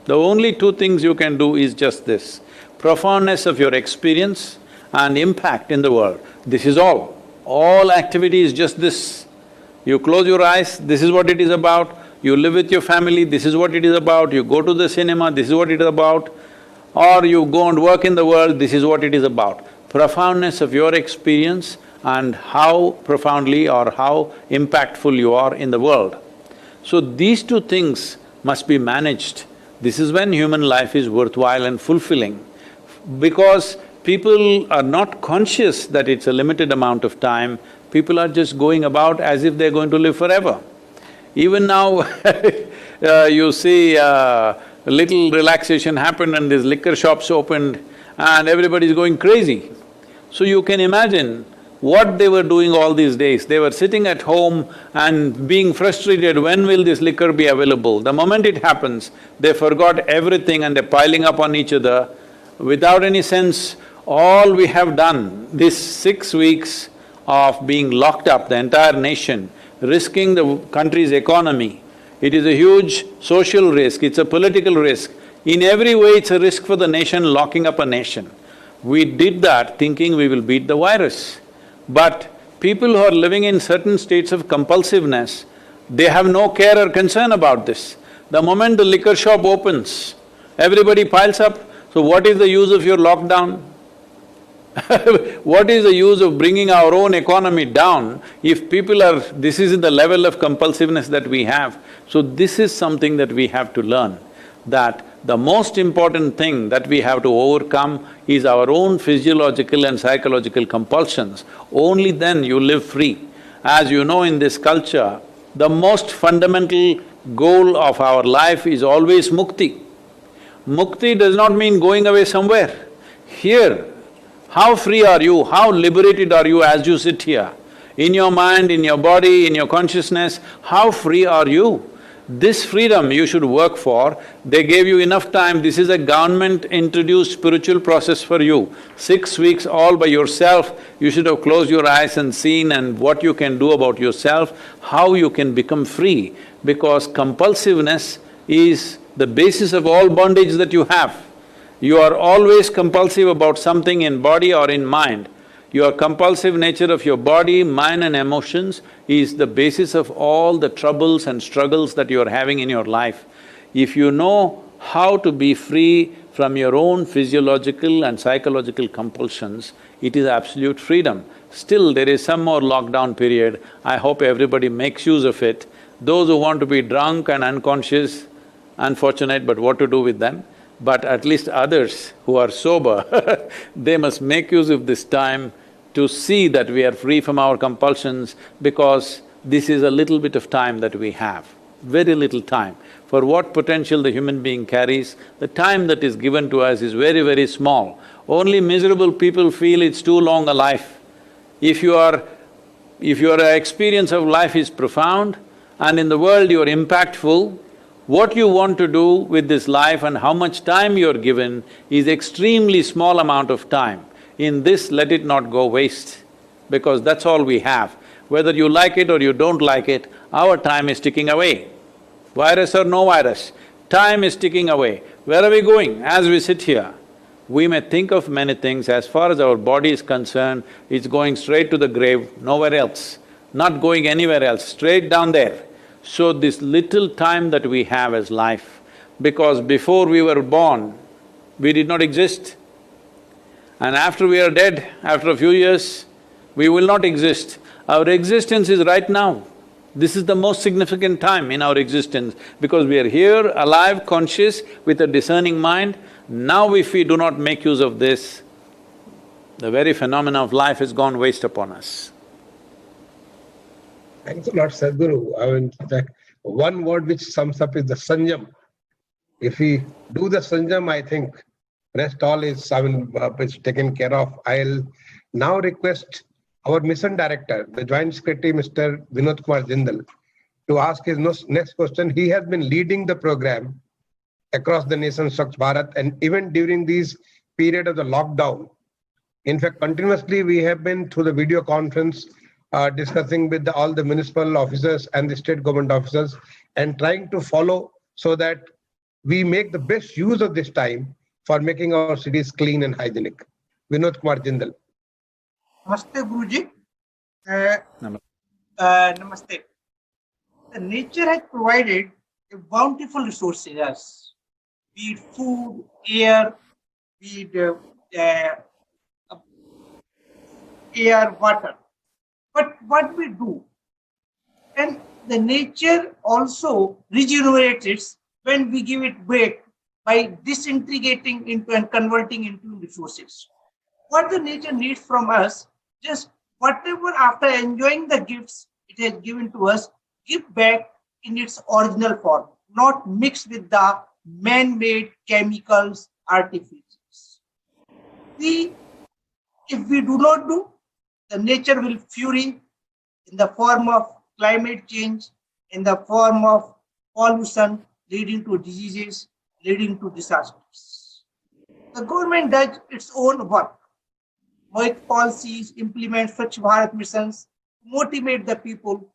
The only two things you can do is just this: profoundness of your experience and impact in the world. This is all. All activity is just this. You close your eyes, this is what it is about. You live with your family, this is what it is about. You go to the cinema, this is what it is about. Or you go and work in the world, this is what it is about. Profoundness of your experience and how profoundly or how impactful you are in the world. So these two things must be managed. This is when human life is worthwhile and fulfilling. Because people are not conscious that it's a limited amount of time, people are just going about as if they're going to live forever. Even now you see a little relaxation happened and these liquor shops opened and everybody's going crazy. So you can imagine what they were doing all these days. They were sitting at home and being frustrated, when will this liquor be available? The moment it happens, they forgot everything and they're piling up on each other without any sense. All we have done, this 6 weeks of being locked up, the entire nation, risking the country's economy, it is a huge social risk, it's a political risk. In every way, it's a risk for the nation, locking up a nation. We did that thinking we will beat the virus. But people who are living in certain states of compulsiveness, they have no care or concern about this. The moment the liquor shop opens, everybody piles up. So what is the use of your lockdown? What is the use of bringing our own economy down if people are… this is the level of compulsiveness that we have. So this is something that we have to learn, that the most important thing that we have to overcome is our own physiological and psychological compulsions. Only then you live free. As you know, in this culture, the most fundamental goal of our life is always mukti. Mukti does not mean going away somewhere. Here, how free are you, how liberated are you as you sit here? In your mind, in your body, in your consciousness, how free are you? This freedom you should work for. They gave you enough time, this is a government-introduced spiritual process for you. 6 weeks all by yourself, you should have closed your eyes and seen and what you can do about yourself, how you can become free. Because compulsiveness is the basis of all bondage that you have. You are always compulsive about something in body or in mind. Your compulsive nature of your body, mind and emotions is the basis of all the troubles and struggles that you are having in your life. If you know how to be free from your own physiological and psychological compulsions, it is absolute freedom. Still, there is some more lockdown period. I hope everybody makes use of it. Those who want to be drunk and unconscious, unfortunate, but what to do with them? But at least others who are sober they must make use of this time to see that we are free from our compulsions, because this is a little bit of time that we have, very little time. For what potential the human being carries, the time that is given to us is very, very small. Only miserable people feel it's too long a life. If your experience of life is profound and in the world you are impactful, what you want to do with this life and how much time you're given is extremely small amount of time. In this, let it not go waste, because that's all we have. Whether you like it or you don't like it, our time is ticking away. Virus or no virus, time is ticking away. Where are we going? As we sit here, we may think of many things. As far as our body is concerned, it's going straight to the grave, nowhere else, not going anywhere else, straight down there. So this little time that we have as life, because before we were born, we did not exist. And after we are dead, after a few years, we will not exist. Our existence is right now. This is the most significant time in our existence, because we are here, alive, conscious, with a discerning mind. Now if we do not make use of this, the very phenomena of life has gone waste upon us.
Thanks a lot, Sadhguru. I mean, one word which sums up is the sanjam. If we do the sanjam, I think rest all is, is taken care of. I'll now request our mission director, the Joint Secretary, Mr. Vinod Kumar Jindal, to ask his next question. He has been leading the program across the nation, Swachh Bharat, and even during this period of the lockdown. In fact, continuously we have been through the video conference discussing with all the municipal officers and the state government officers and trying to follow so that we make the best use of this time for making our cities clean and hygienic. Vinod Kumar Jindal.
Namaste, Guruji. Namaste. the nature has provided a bountiful resources us, be it food, air, be it air, water. But what we do, and the nature also regenerates when we give it back by disintegrating into and converting into resources. What the nature needs from us, just whatever after enjoying the gifts it has given to us, give back in its original form, not mixed with the man-made chemicals, artificials. If we do not do, the nature will fury in the form of climate change, in the form of pollution, leading to diseases, leading to disasters. The government does its own work, make policies, implement Swachh Bharat missions, motivate the people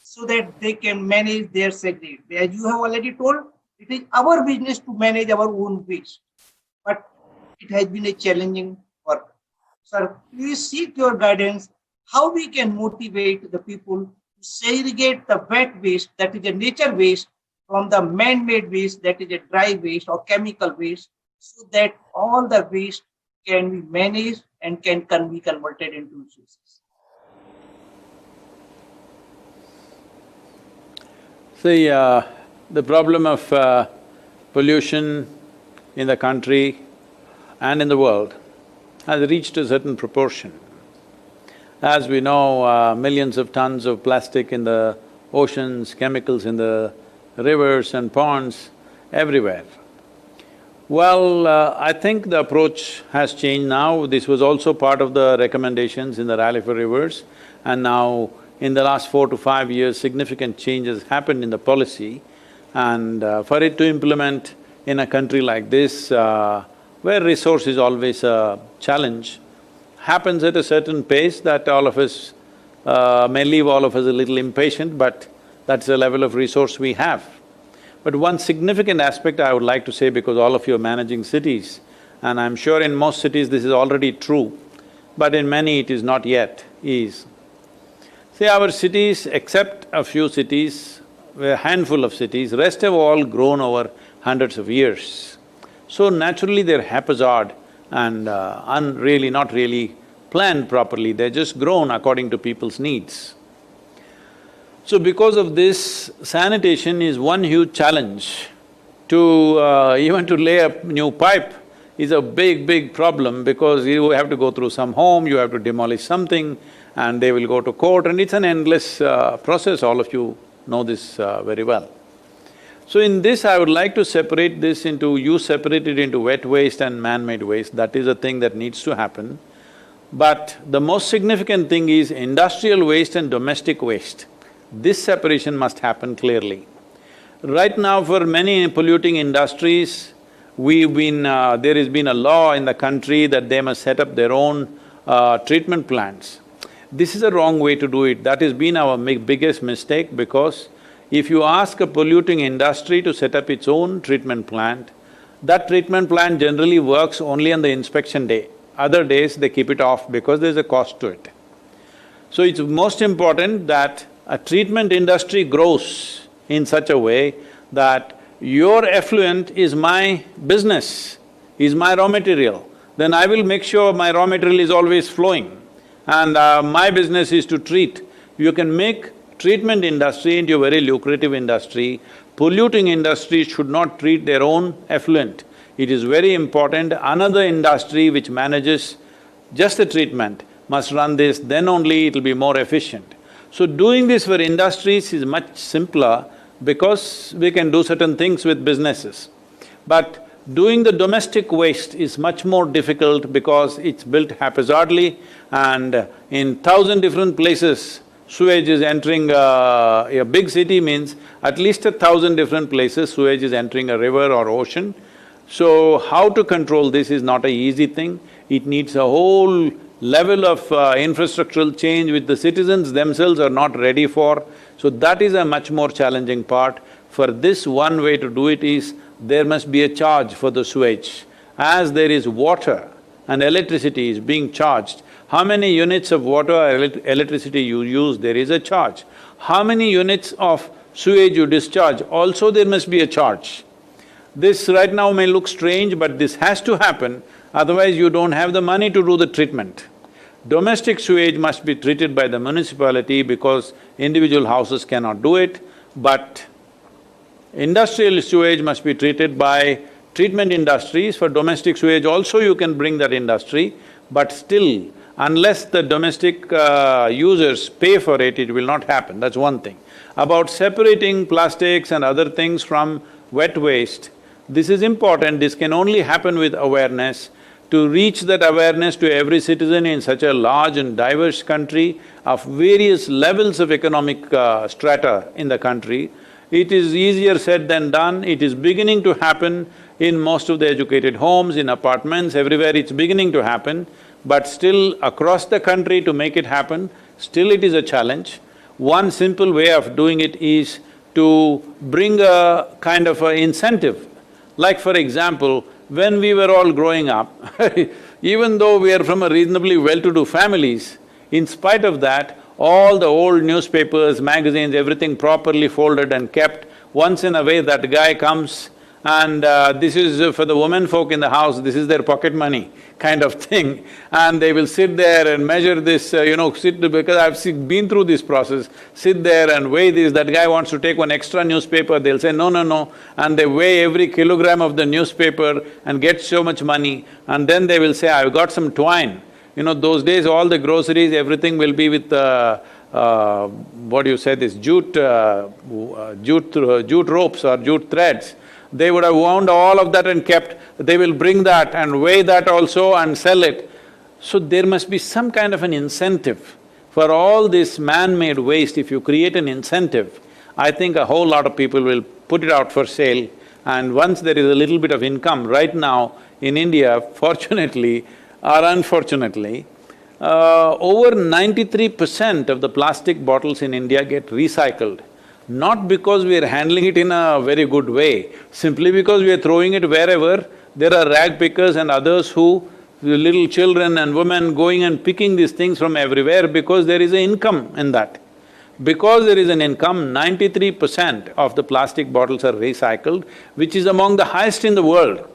so that they can manage their segregate. As you have already told, it is our business to manage our own waste, but it has been a challenging work. Sir, please seek your guidance how we can motivate the people to segregate the wet waste, that is a nature waste, from the man-made waste, that is a dry waste or chemical waste, so that all the waste can be managed and can be converted into resources.
See, the problem of pollution in the country and in the world has reached a certain proportion. As we know, millions of tons of plastic in the oceans, chemicals in the rivers and ponds, everywhere. Well, I think the approach has changed now. This was also part of the recommendations in the Rally for Rivers, and now in the last 4 to 5 years, significant changes happened in the policy. And for it to implement in a country like this, where resource is always a challenge, happens at a certain pace that all of us may leave all of us a little impatient, but that's the level of resource we have. But one significant aspect I would like to say, because all of you are managing cities, and I'm sure in most cities this is already true, but in many it is not yet, is… See, our cities, except a few cities, a handful of cities, rest have all grown over hundreds of years. So naturally they're haphazard and not really planned properly, they're just grown according to people's needs. So because of this, sanitation is one huge challenge. Even to lay a new pipe is a big problem, because you have to go through some home, you have to demolish something, and they will go to court, and it's an endless process, all of you know this very well. So in this, I would like to separate this into… you separate it into wet waste and man-made waste, that is a thing that needs to happen. But the most significant thing is industrial waste and domestic waste. This separation must happen clearly. Right now, for many polluting industries, there has been a law in the country that they must set up their own treatment plants. This is a wrong way to do it. That has been our biggest mistake, because if you ask a polluting industry to set up its own treatment plant, that treatment plant generally works only on the inspection day. Other days they keep it off because there's a cost to it. So it's most important that a treatment industry grows in such a way that your effluent is my business, is my raw material. Then I will make sure my raw material is always flowing, and my business is to treat. You can make treatment industry into a very lucrative industry. Polluting industries should not treat their own effluent. It is very important, another industry which manages just the treatment must run this, then only it'll be more efficient. So doing this for industries is much simpler, because we can do certain things with businesses. But doing the domestic waste is much more difficult, because it's built haphazardly, and in 1,000 different places, sewage is entering a big city means at least 1,000 different places sewage is entering a river or ocean. So how to control this is not an easy thing. It needs a whole level of infrastructural change which the citizens themselves are not ready for. So that is a much more challenging part. For this, one way to do it is, there must be a charge for the sewage. As there is water and electricity is being charged, how many units of water or electricity you use, there is a charge. How many units of sewage you discharge, also there must be a charge. This right now may look strange, but this has to happen, otherwise you don't have the money to do the treatment. Domestic sewage must be treated by the municipality because individual houses cannot do it, but industrial sewage must be treated by treatment industries. For domestic sewage also you can bring that industry, but still, unless the domestic users pay for it, it will not happen, that's one thing. About separating plastics and other things from wet waste, this is important, this can only happen with awareness. To reach that awareness to every citizen in such a large and diverse country of various levels of economic strata in the country, it is easier said than done. It is beginning to happen in most of the educated homes, in apartments, everywhere it's beginning to happen, but still across the country to make it happen, still it is a challenge. One simple way of doing it is to bring a kind of a incentive. Like for example, when we were all growing up, even though we are from a reasonably well-to-do families, in spite of that, all the old newspapers, magazines, everything properly folded and kept. Once in a way that guy comes and this is for the women folk in the house, this is their pocket money kind of thing. And they will sit there and measure this, because I've been through this process, sit there and weigh this, that guy wants to take one extra newspaper, they'll say, no, no, no, and they weigh every kilogram of the newspaper and get so much money, and then they will say, I've got some twine. Those days all the groceries, everything will be with what do you say, this jute ropes or jute threads. They would have wound all of that and kept, they will bring that and weigh that also and sell it. So there must be some kind of an incentive for all this man-made waste. If you create an incentive, I think a whole lot of people will put it out for sale, and once there is a little bit of income, right now in India, fortunately or unfortunately, over 93% of the plastic bottles in India get recycled. Not because we are handling it in a very good way, simply because we are throwing it wherever. There are rag pickers and others who, little children and women going and picking these things from everywhere because there is an income in that. Because there is an income, 93% of the plastic bottles are recycled, which is among the highest in the world.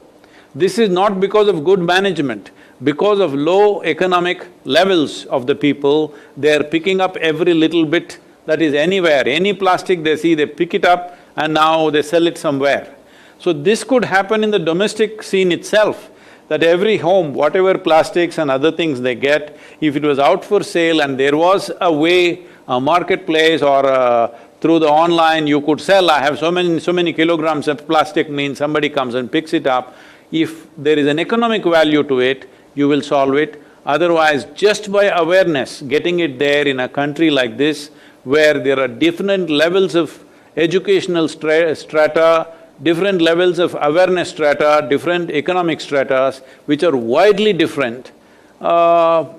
This is not because of good management, because of low economic levels of the people, they are picking up every little bit that is anywhere, any plastic they see, they pick it up and now they sell it somewhere. So this could happen in the domestic scene itself, that every home, whatever plastics and other things they get, if it was out for sale and there was a way, a marketplace or through the online you could sell, I have so many kilograms of plastic, means somebody comes and picks it up. If there is an economic value to it, you will solve it. Otherwise, just by awareness, getting it there in a country like this, where there are different levels of educational strata, different levels of awareness strata, different economic stratas, which are widely different,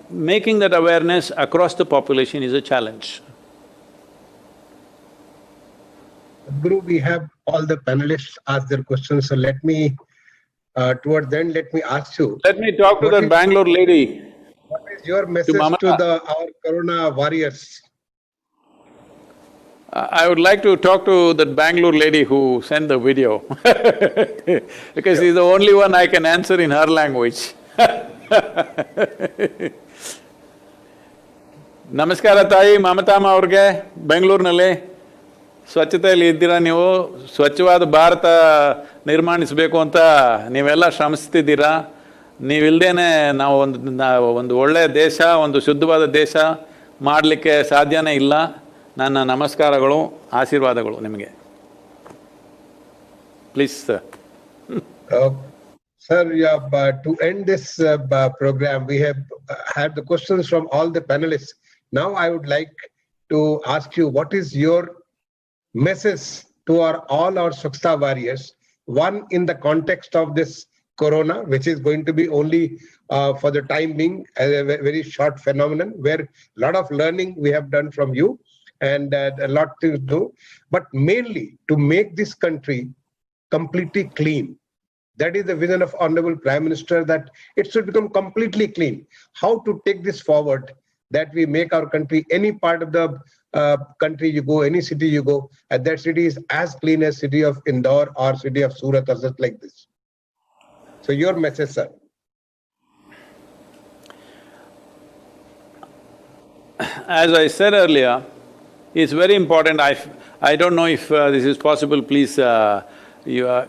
making that awareness across the population is a challenge.
Guru, we have all the panelists ask their questions, so let me, towards the end, let me ask you.
Let me talk to that Bangalore lady.
What is your message to our Corona warriors?
I would like to talk to that Bangalore lady who sent the video because she's the only one I can answer in her language. ನಮಸ್ಕಾರ ತಾಯಿ ಮಮತಾಮ ಅವ್ರಿಗೆ ಬೆಂಗಳೂರಿನಲ್ಲಿ ಸ್ವಚ್ಛತೆಯಲ್ಲಿ ಇದ್ದೀರಾ ನೀವು, ಸ್ವಚ್ಛವಾದ ಭಾರತ ನಿರ್ಮಾಣಿಸಬೇಕು ಅಂತ ನೀವೆಲ್ಲ ಶ್ರಮಿಸ್ತಿದ್ದೀರಾ. ನೀವಿಲ್ದೇನೆ ನಾವು ಒಂದು ಒಳ್ಳೆಯ ದೇಶ, ಒಂದು ಶುದ್ಧವಾದ ದೇಶ ಮಾಡಲಿಕ್ಕೆ ಸಾಧ್ಯನೇ ಇಲ್ಲ. ನನ್ನ ನಮಸ್ಕಾರಗಳು, ಆಶೀರ್ವಾದಗಳು ನಿಮಗೆ. Please sir.
Sir, to end this program, we have had the questions from all the panelists. Now I would like to ask you, what is your message to all our Swachhata warriors? One, in the context of this Corona, which is going to be only for the time being a very short phenomenon, where a lot of learning we have done from you and a lot to do, but mainly to make this country completely clean. That is the vision of Honorable Prime Minister, that it should become completely clean. How to take this forward? that we make our country, any part of the country you go, any city you go, and that city is as clean as city of Indore or city of Surat or just like this. So your message, sir.
As I said earlier, it's very important. I don't know if this is possible, please,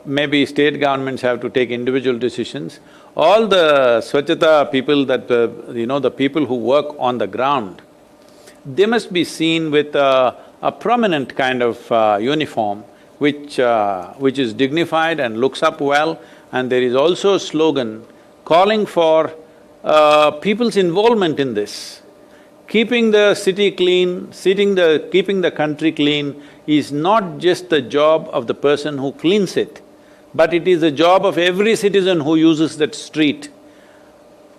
maybe state governments have to take individual decisions. All the Swachhata people that, the people who work on the ground, they must be seen with a prominent kind of uniform which is dignified and looks up well, and there is also a slogan calling for people's involvement in this. Keeping the city clean, keeping the country clean is not just the job of the person who cleans it, but it is the job of every citizen who uses that street.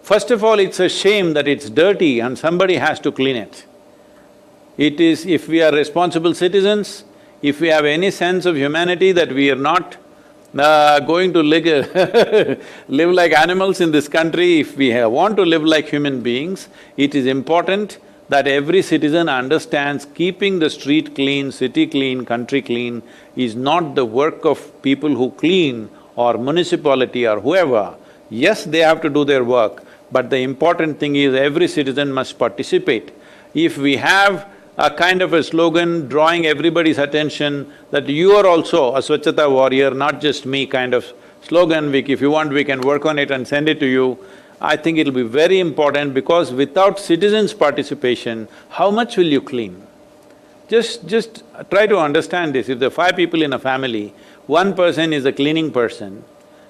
First of all, it's a shame that it's dirty and somebody has to clean it. It is… if we are responsible citizens, if we have any sense of humanity that we are not going to live like animals in this country, if we want to live like human beings, it is important that every citizen understands keeping the street clean, city clean, country clean is not the work of people who clean or municipality or whoever. Yes, they have to do their work, but the important thing is every citizen must participate. If we have a kind of a slogan drawing everybody's attention that you are also a Swachhata warrior, not just me kind of slogan, if you want we can work on it and send it to you. I think it'll be very important, because without citizens' participation, how much will you clean? Just try to understand this. If there are 5 people in a family, one person is a cleaning person.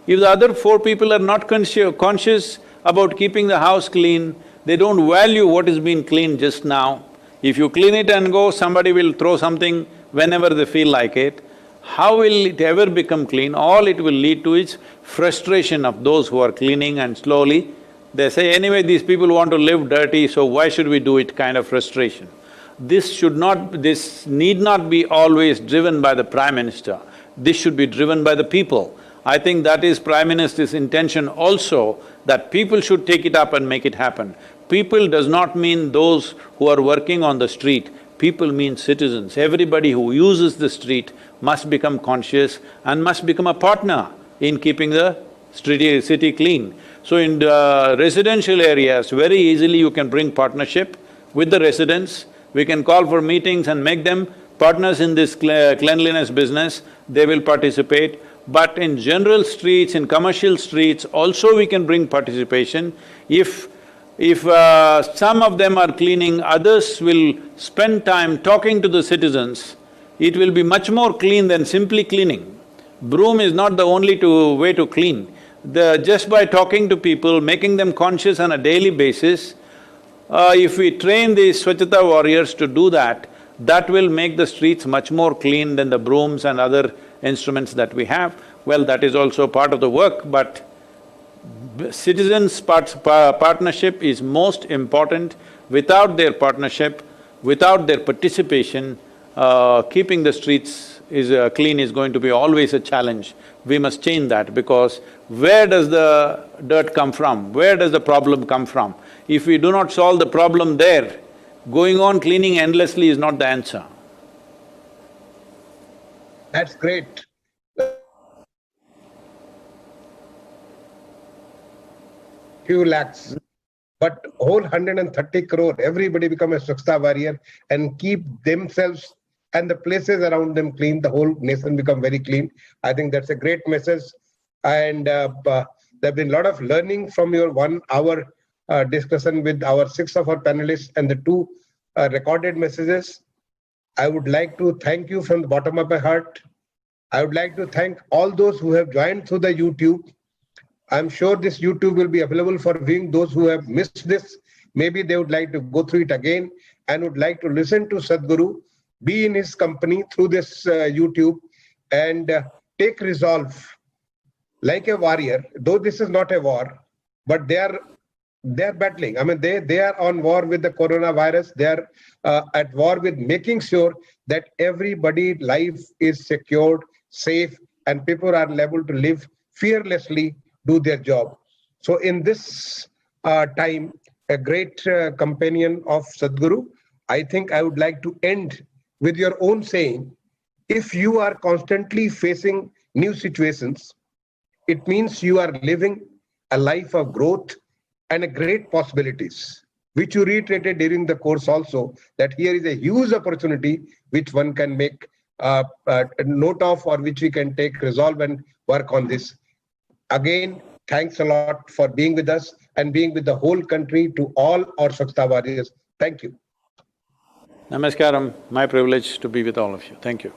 If the other 4 people are not conscious about keeping the house clean, they don't value what has been cleaned just now. If you clean it and go, somebody will throw something whenever they feel like it. How will it ever become clean? All it will lead to is frustration of those who are cleaning, and slowly they say, anyway, these people want to live dirty, so why should we do it, kind of frustration. This need not be always driven by the Prime Minister. This should be driven by the people. I think that is Prime Minister's intention also, that people should take it up and make it happen. People does not mean those who are working on the street, people mean citizens. Everybody who uses the street must become conscious and must become a partner in keeping the city clean. So in the residential areas, very easily you can bring partnership with the residents. We can call for meetings and make them partners in this cleanliness business, they will participate. But in general streets, in commercial streets, also we can bring participation. If some of them are cleaning, others will spend time talking to the citizens, it will be much more clean than simply cleaning. Broom is not the only way to clean. Just by talking to people, making them conscious on a daily basis, if we train these Swachhata warriors to do that, that will make the streets much more clean than the brooms and other instruments that we have. Well, that is also part of the work, but citizens' partnership is most important. Without their partnership, without their participation, keeping the streets clean is going to be always a challenge. We must change that, because where does the dirt come from? Where does the problem come from? If we do not solve the problem there, going on cleaning endlessly is not the answer.
That's great. Few lakhs, but whole 130 crore, everybody become a Swachhata warrior and keep themselves and the places around them clean, the whole nation become very clean. I think that's a great message, and there have been a lot of learning from your 1 hour discussion with our 6 of our panelists and the 2 recorded messages. I would like to thank you from the bottom of my heart. I would like to thank all those who have joined through the YouTube. I'm sure this YouTube will be available for viewing. Those who have missed this, maybe they would like to go through it again and would like to listen to Sadhguru, be in his company through this YouTube, and take resolve like a warrior. Though this is not a war, but they are battling. I mean, they are on war with the coronavirus. They are at war with making sure that everybody's life is secured, safe, and people are able to live fearlessly, do their job. So in this time, a great companion of Sadhguru. I think I would like to end with your own saying, if you are constantly facing new situations, it means you are living a life of growth and a great possibilities, which you reiterated during the course also, that here is a huge opportunity which one can make a note of, or which we can take resolve and work on this. Again, thanks a lot for being with us and being with the whole country. To all our Swachhata warriors, thank you.
Namaskaram, my privilege to be with all of you. Thank you.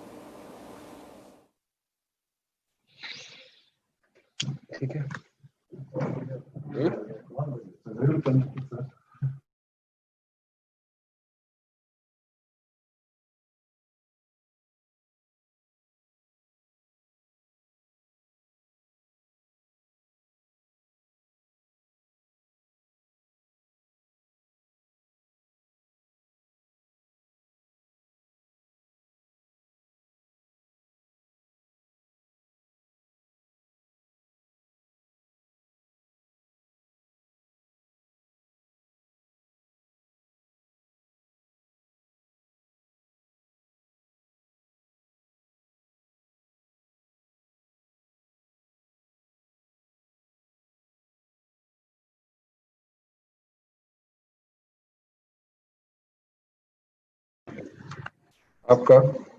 Of course.